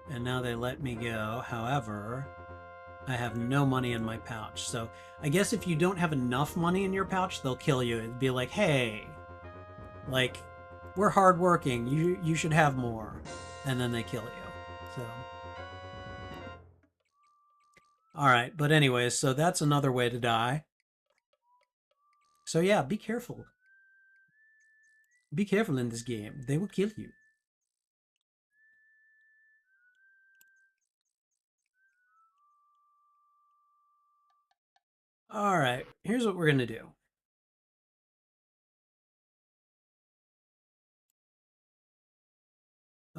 And now they let me go. However, I have no money in my pouch. So I guess if you don't have enough money in your pouch, they'll kill you. It'd be like, hey, like, we're hardworking. You should have more. And then they kill you. So, all right. But anyways, so that's another way to die. So yeah, be careful. Be careful in this game. They will kill you. All right. Here's what we're going to do.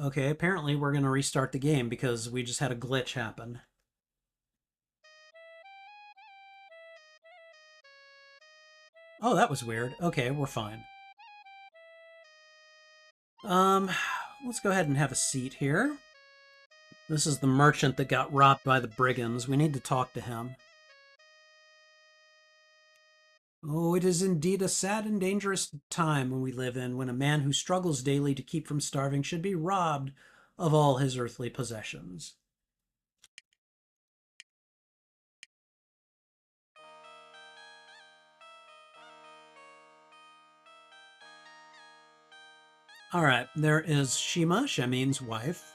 Okay, apparently we're going to restart the game because we just had a glitch happen. Oh, that was weird. Okay, we're fine. Um, let's go ahead and have a seat here. This is the merchant that got robbed by the brigands. We need to talk to him. Oh, it is indeed a sad and dangerous time when we live in, when a man who struggles daily to keep from starving should be robbed of all his earthly possessions. All right, there is Shima, Shamin's wife.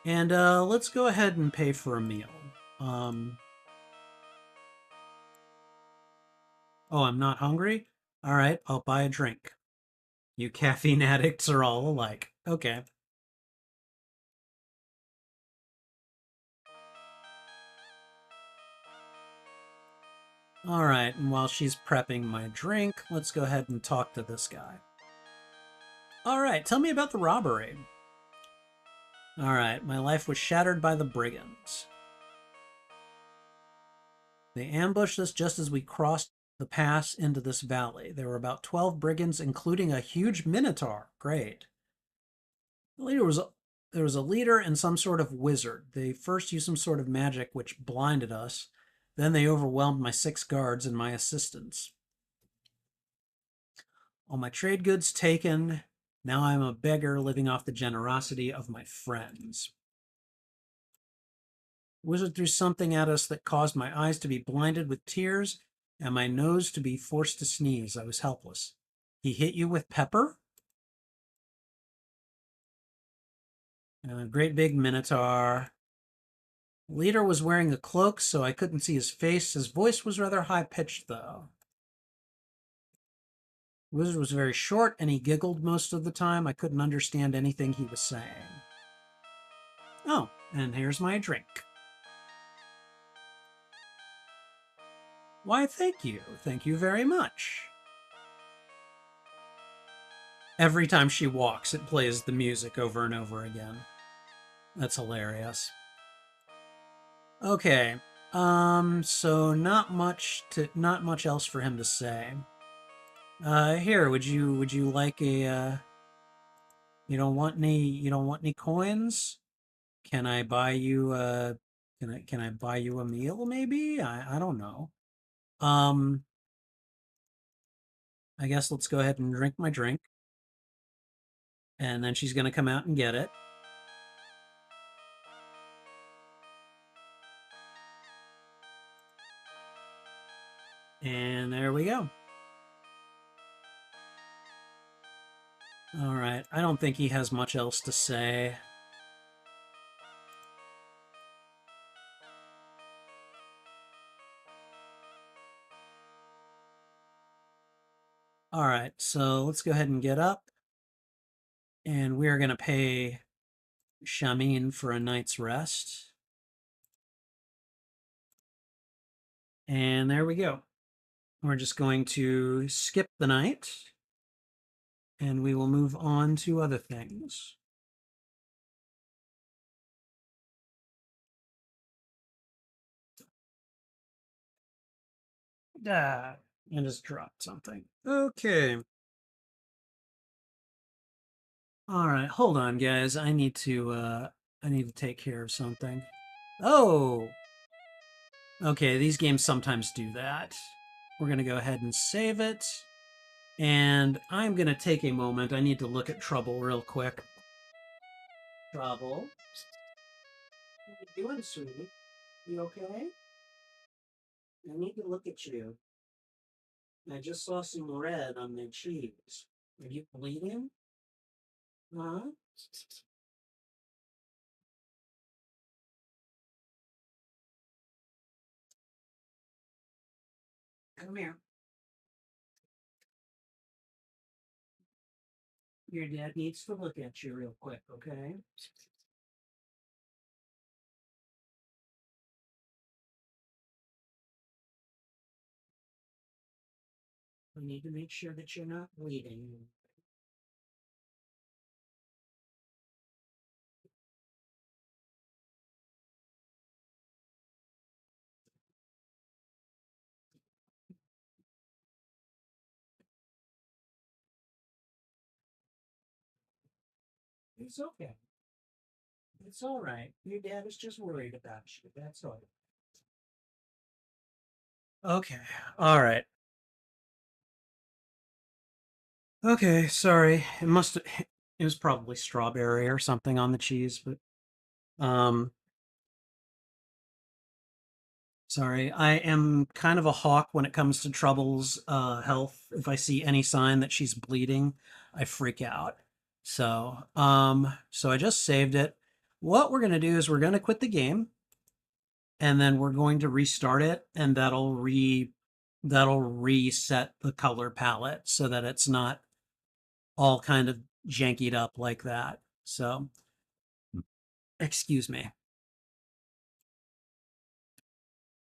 And let's go ahead and pay for a meal. Um, oh, I'm not hungry? All right, I'll buy a drink. You caffeine addicts are all alike. Okay. All right, and while she's prepping my drink, let's go ahead and talk to this guy. All right, tell me about the robbery. All right, my life was shattered by the brigands. They ambushed us just as we crossed the pass into this valley. There were about 12 brigands, including a huge minotaur. Great. There was a leader and some sort of wizard. They first used some sort of magic which blinded us. Then they overwhelmed my 6 guards and my assistants. All my trade goods taken. Now I'm a beggar living off the generosity of my friends. Wizard threw something at us that caused my eyes to be blinded with tears and my nose to be forced to sneeze. I was helpless. He hit you with pepper? A great big minotaur. Leader was wearing a cloak, so I couldn't see his face. His voice was rather high-pitched, though. Wizard was very short, and he giggled most of the time. I couldn't understand anything he was saying. Oh, and here's my drink. Why, thank you. Thank you very much. Every time she walks, it plays the music over and over again. That's hilarious. Okay. So not much else for him to say. Here, would you like a you don't want any coins? Can I buy you can I buy you a meal maybe? I don't know. Um I guess let's go ahead and drink my drink. And then she's gonna come out and get it. And there we go. All right. I don't think he has much else to say. All right. So let's go ahead and get up. And we are going to pay Shamin for a night's rest. And there we go. We're just going to skip the night. and we will move on to other things. Ah, I just dropped something. Okay. All right, hold on, guys. I need to take care of something. Oh, okay. These games sometimes do that. We're gonna go ahead and save it, and I'm gonna take a moment. I need to look at Trouble real quick. Trouble, what are you doing, sweetie? You okay? I need to look at you. I just saw some red on the cheeks. Are you bleeding? Huh? Come here. Your dad needs to look at you real quick, okay? We need to make sure that you're not bleeding. It's okay. It's all right. Your dad is just worried about you. That's all. Okay. All right. Okay. Sorry. It was probably strawberry or something on the cheese, but um, sorry. I am kind of a hawk when it comes to Trouble's health. If I see any sign that she's bleeding, I freak out. So I just saved it. What we're gonna do is we're gonna quit the game, and then we're going to restart it, and that'll reset the color palette so that it's not all kind of jankied up like that. So, excuse me.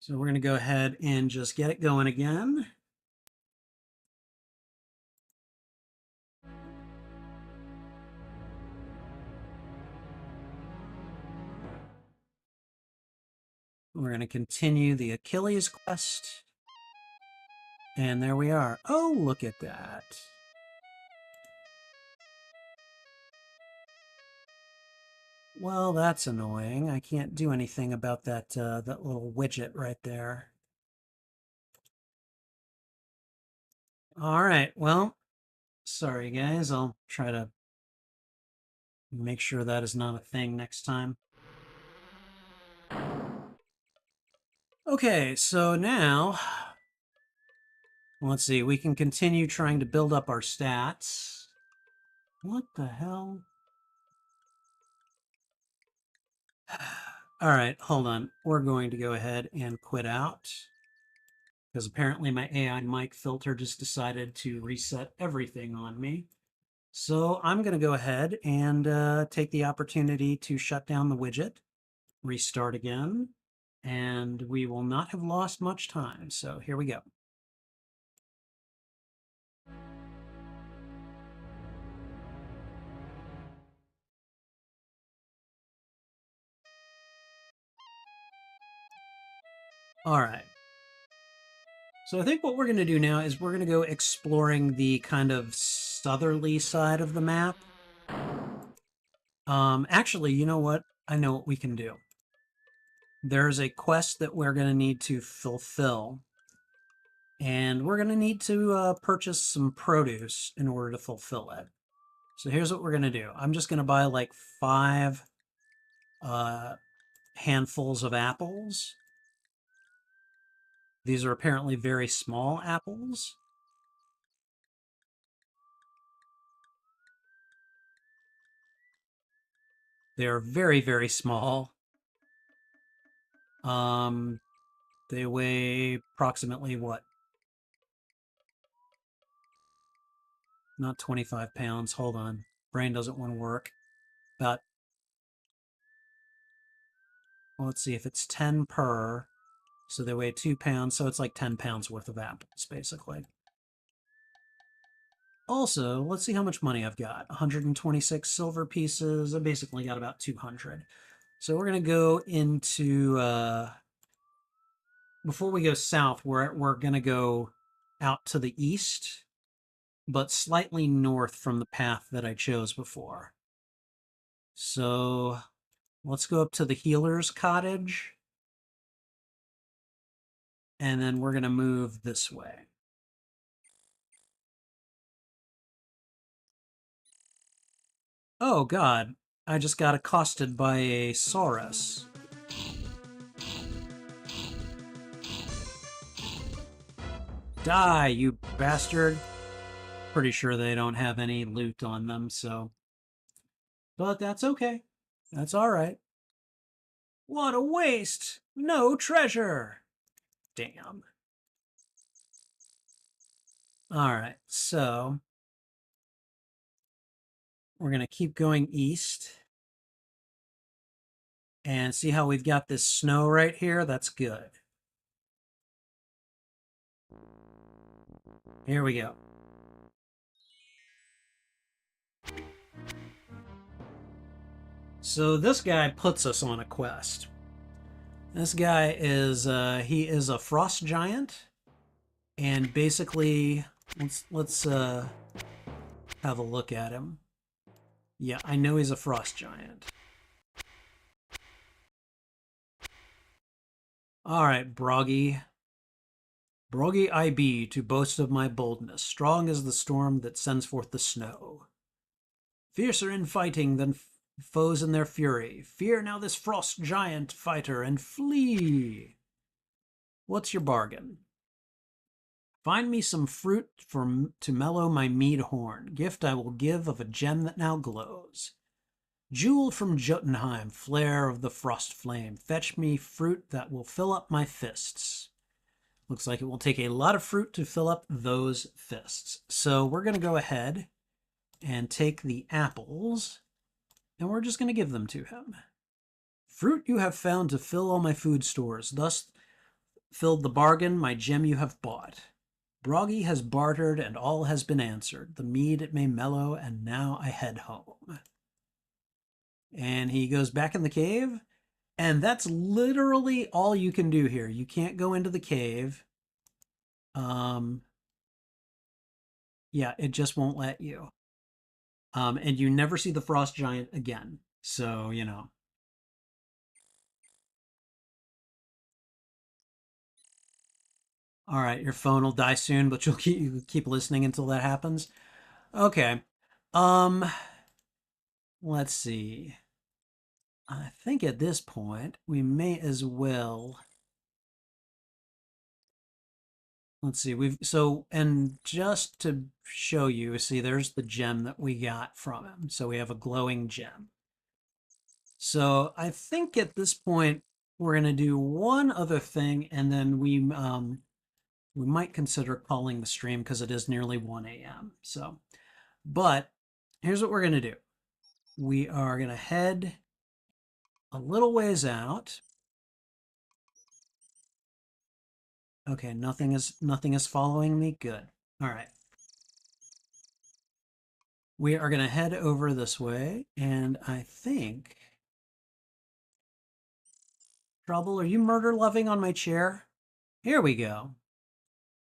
So we're going to go ahead and just get it going again. We're going to continue the Achilles quest. And there we are. Oh, look at that. Well, that's annoying. I can't do anything about that little widget right there. All right. Well, sorry guys. I'll try to make sure that is not a thing next time. Okay, so now let's see. We can continue trying to build up our stats. What the hell? All right, hold on. We're going to go ahead and quit out because apparently my AI mic filter just decided to reset everything on me. So I'm going to go ahead and take the opportunity to shut down the widget, restart again, and we will not have lost much time. So here we go. All right. So I think what we're going to do now is we're going to go exploring the kind of southerly side of the map. Actually, you know what? I know what we can do. There's a quest that we're going to need to fulfill, and we're going to need to purchase some produce in order to fulfill it. So here's what we're going to do. I'm just going to buy like 5 handfuls of apples. These are apparently very small apples. They're very, very small. They weigh approximately what? Not 25 pounds. Hold on. Brain doesn't want to work. About, well, let's see if it's 10 per. So they weigh 2 pounds. So it's like 10 pounds worth of apples, basically. Also, let's see how much money I've got. 126 silver pieces. I basically got about 200. So we're going to go into, before we go south, we're going to go out to the east, but slightly north from the path that I chose before. So let's go up to the healer's cottage, and then we're going to move this way. Oh, God. I just got accosted by a Saurus. Die, you bastard. Pretty sure they don't have any loot on them, so. But that's okay. That's all right. What a waste! No treasure! Damn. All right, so we're going to keep going east. And see how we've got this snow right here? That's good. Here we go. So this guy puts us on a quest. This guy is he is a frost giant, and basically let's have a look at him. Yeah, I know he's a frost giant. All right, Broggy. Broggy I be to boast of my boldness, strong as the storm that sends forth the snow. Fiercer in fighting than foes in their fury. Fear now this frost giant fighter and flee. What's your bargain? Find me some fruit to mellow my mead horn. Gift I will give of a gem that now glows. Jewel from Jotunheim, flare of the frost flame. Fetch me fruit that will fill up my fists. Looks like it will take a lot of fruit to fill up those fists. So we're going to go ahead and take the apples, and we're just going to give them to him. Fruit you have found to fill all my food stores, thus filled the bargain my gem you have bought. Broggy has bartered, and all has been answered. The mead it may mellow, and now I head home. And he goes back in the cave, and that's literally all you can do here. You can't go into the cave. Yeah, it just won't let you. And you never see the frost giant again. So, you know. All right, your phone will die soon, but you keep listening until that happens. Okay. Um, let's see. I think at this point we may as well. Let's see. And just to show you, see, there's the gem that we got from him. So we have a glowing gem. So I think at this point we're going to do one other thing, and then we might consider calling the stream because it is nearly 1 a.m. So, but here's what we're going to do. We are going to head a little ways out. Okay, nothing is following me. Good. All right. We are going to head over this way, and I think Trouble, are you murder loving on my chair? Here we go.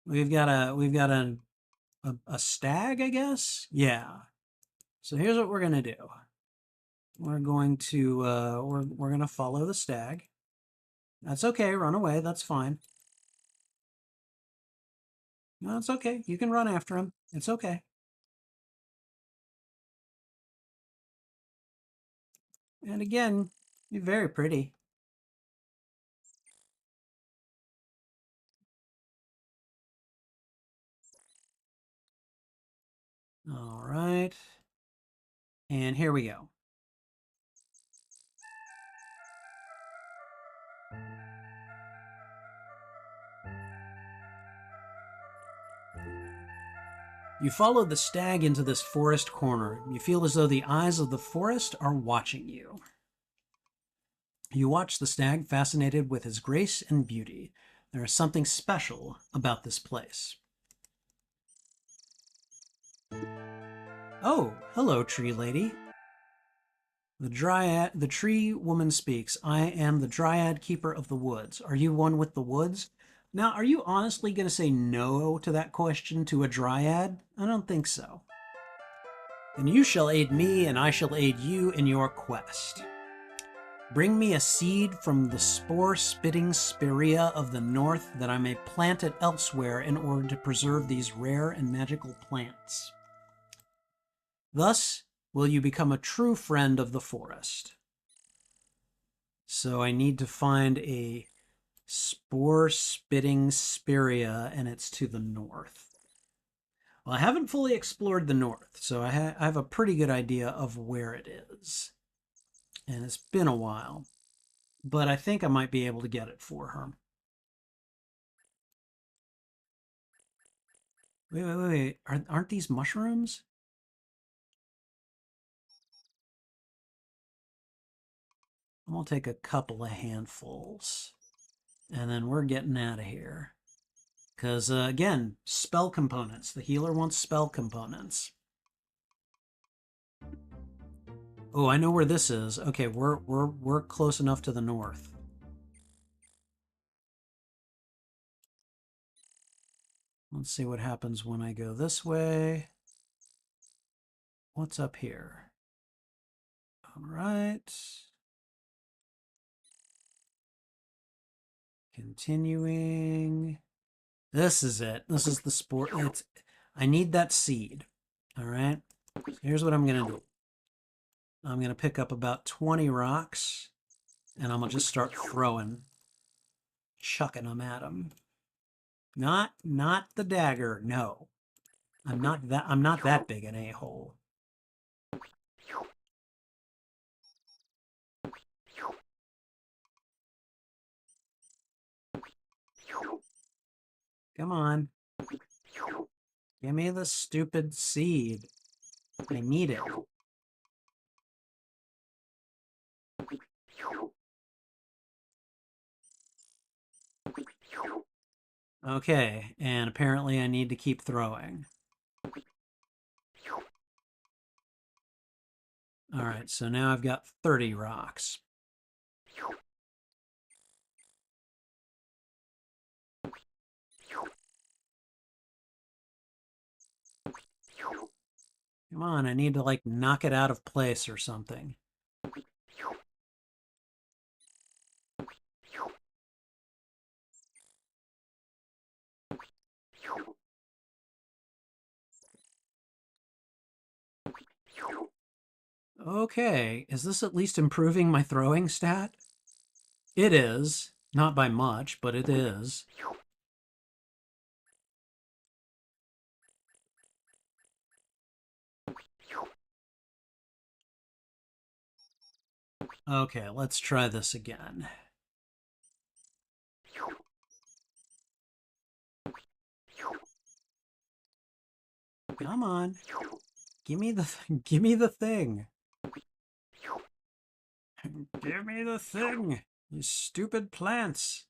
We've got a stag, I guess. Yeah. So here's what we're going to do. We're going to we're going to follow the stag. That's okay. Run away. That's fine. No, it's okay. You can run after him. It's okay. And again, you're very pretty. All right. And here we go. You follow the stag into this forest corner. You feel as though the eyes of the forest are watching you. You watch the stag, fascinated with his grace and beauty. There is something special about this place. Oh, hello, tree lady. The tree woman speaks. I am the dryad keeper of the woods. Are you one with the woods? Now, are you honestly going to say no to that question to a dryad? I don't think so. Then you shall aid me, and I shall aid you in your quest. Bring me a seed from the spore-spitting spirea of the north that I may plant it elsewhere in order to preserve these rare and magical plants. Thus will you become a true friend of the forest. So I need to find a spore-spitting spirea, and it's to the north. Well, I haven't fully explored the north, so I have a pretty good idea of where it is. And it's been a while, but I think I might be able to get it for her. Wait. Aren't these mushrooms? I'm going to take a couple of handfuls, and then we're getting out of here. Because, again, spell components. The healer wants spell components. Oh, I know where this is. Okay, we're close enough to the north. Let's see what happens when I go this way. What's up here? All right. Continuing. This is it. This is the sport. I need that seed. All right. So here's what I'm going to do. I'm going to pick up about 20 rocks, and I'm going to just start chucking them at them. Not the dagger. No. I'm not that big an a-hole. Come on. Give me the stupid seed. I need it. Okay, and apparently I need to keep throwing. All right, so now I've got 30 rocks. Come on, I need to like knock it out of place or something. Okay, is this at least improving my throwing stat? It is. Not by much, but it is. Okay, let's try this again. Come on. Give me the thing. Give me the thing. Give me the thing. You stupid plants.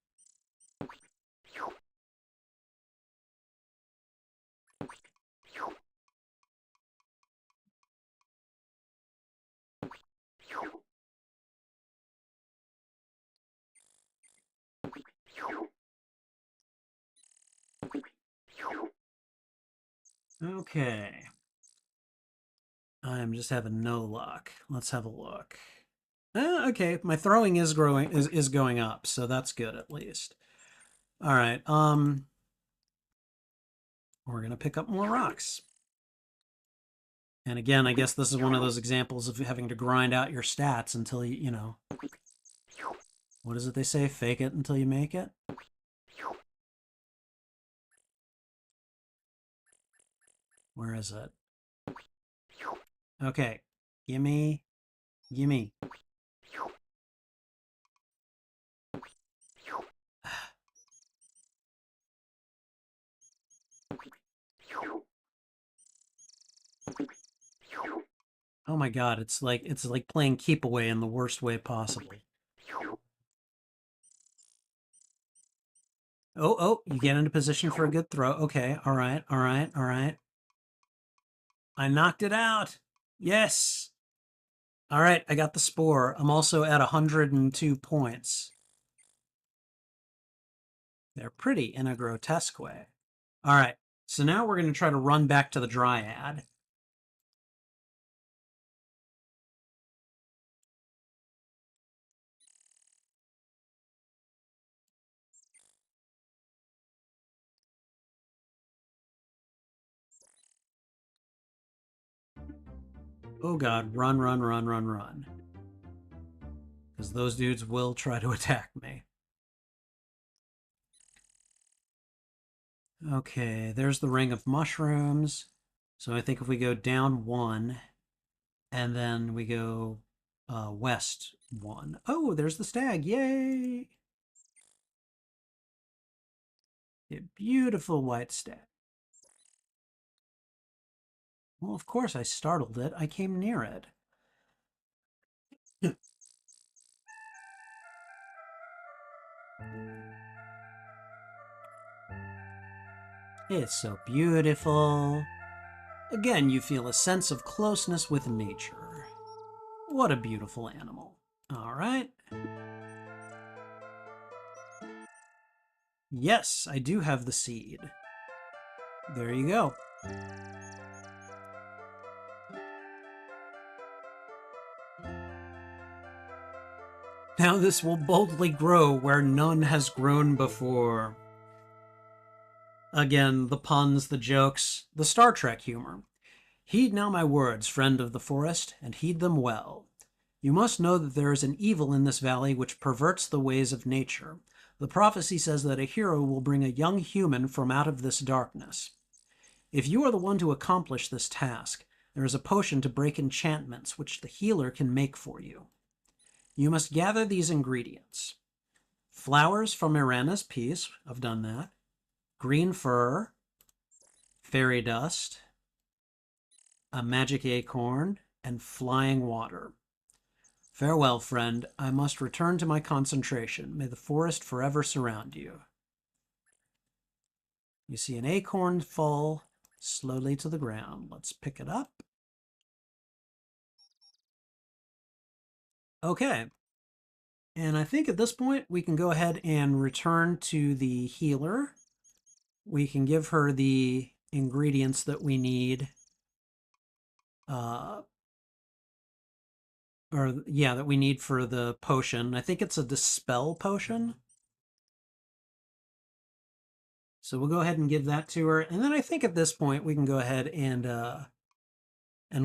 Okay. I'm just having no luck. Let's have a look. Okay, my throwing is going up, so that's good at least. All right. We're gonna pick up more rocks. And again, I guess this is one of those examples of having to grind out your stats until you know. What is it they say? Fake it until you make it? Where is it? Okay. Gimme. Gimme. Oh my god, it's like playing keep away in the worst way possible. Oh, you get into position for a good throw. Okay, all right. I knocked it out. Yes. All right, I got the spore. I'm also at 102 points. They're pretty in a grotesque way. All right, so now we're going to try to run back to the Dryad. Oh god, run, run, run, run, run. Because those dudes will try to attack me. Okay, there's the ring of mushrooms. So I think if we go down one, and then we go west one. Oh, there's the stag. Yay! A beautiful white stag. Well, of course I startled it. I came near it. It's so beautiful. Again, you feel a sense of closeness with nature. What a beautiful animal. All right. Yes, I do have the seed. There you go. Now this will boldly grow where none has grown before. Again, the puns, the jokes, the Star Trek humor. Heed now my words, friend of the forest, and heed them well. You must know that there is an evil in this valley which perverts the ways of nature. The prophecy says that a hero will bring a young human from out of this darkness. If you are the one to accomplish this task, there is a potion to break enchantments which the healer can make for you. You must gather these ingredients. Flowers from Irana's piece, I've done that. Green fur, fairy dust, a magic acorn, and flying water. Farewell, friend. I must return to my concentration. May the forest forever surround you. You see an acorn fall slowly to the ground. Let's pick it up. Okay. And I think at this point we can go ahead and return to the healer. We can give her the ingredients that we need. That we need for the potion. I think it's a dispel potion. So we'll go ahead and give that to her. And then I think at this point we can go ahead and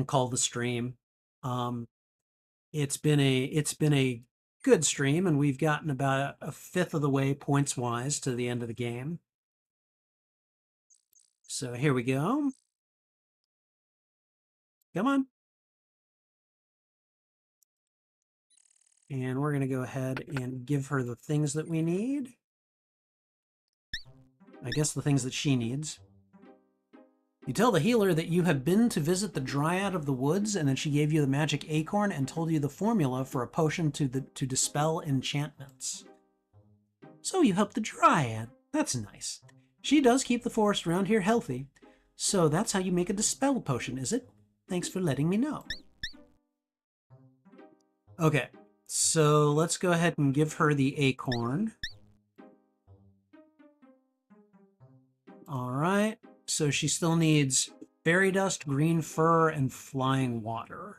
call the stream. It's been a good stream, and we've gotten about a fifth of the way points wise to the end of the game. So here we go. Come on. And we're going to go ahead and give her the things that we need. I guess the things that she needs. You tell the healer that you have been to visit the Dryad of the Woods and that she gave you the magic acorn and told you the formula for a potion to dispel enchantments. So you helped the Dryad. That's nice. She does keep the forest around here healthy. So that's how you make a dispel potion, is it? Thanks for letting me know. Okay, so let's go ahead and give her the acorn. All right, so she still needs fairy dust, green fur, and flying water.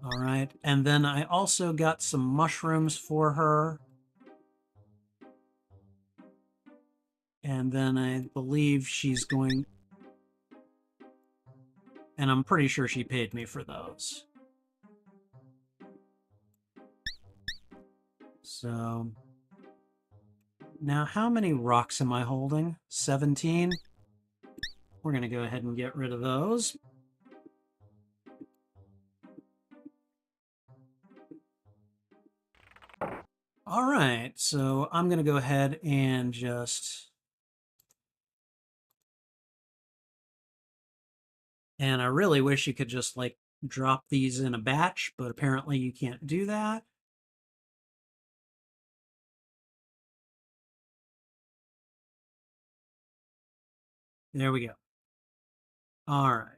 All right, and then I also got some mushrooms for her. And then I believe she's going... And I'm pretty sure she paid me for those. So... Now, how many rocks am I holding? 17? We're going to go ahead and get rid of those. All right, so I'm going to go ahead and just... And I really wish you could just, like, drop these in a batch, but apparently you can't do that. There we go. All right.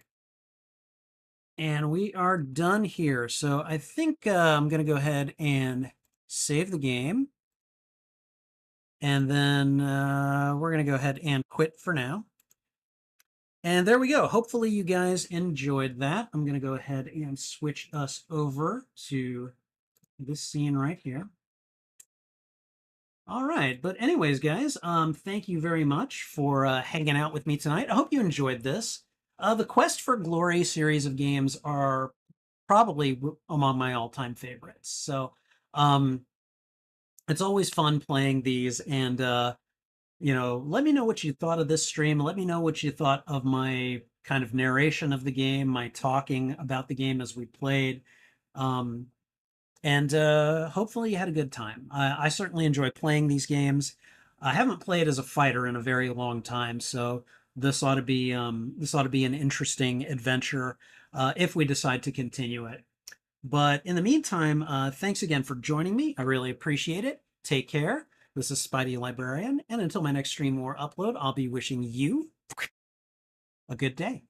And we are done here. So I think I'm going to go ahead and save the game. And then we're going to go ahead and quit for now. And there we go. Hopefully you guys enjoyed that. I'm going to go ahead and switch us over to this scene right here. All right. But anyways, guys, thank you very much for hanging out with me tonight. I hope you enjoyed this. The Quest for Glory series of games are probably among my all-time favorites. So it's always fun playing these, and let me know what you thought of this stream. Let me know what you thought of my kind of narration of the game, my talking about the game as we played. And hopefully you had a good time. I certainly enjoy playing these games. I haven't played as a fighter in a very long time, so this ought to be an interesting adventure if we decide to continue it. But in the meantime, thanks again for joining me. I really appreciate it. Take care. This is Spidey Librarian, and until my next stream or upload, I'll be wishing you a good day.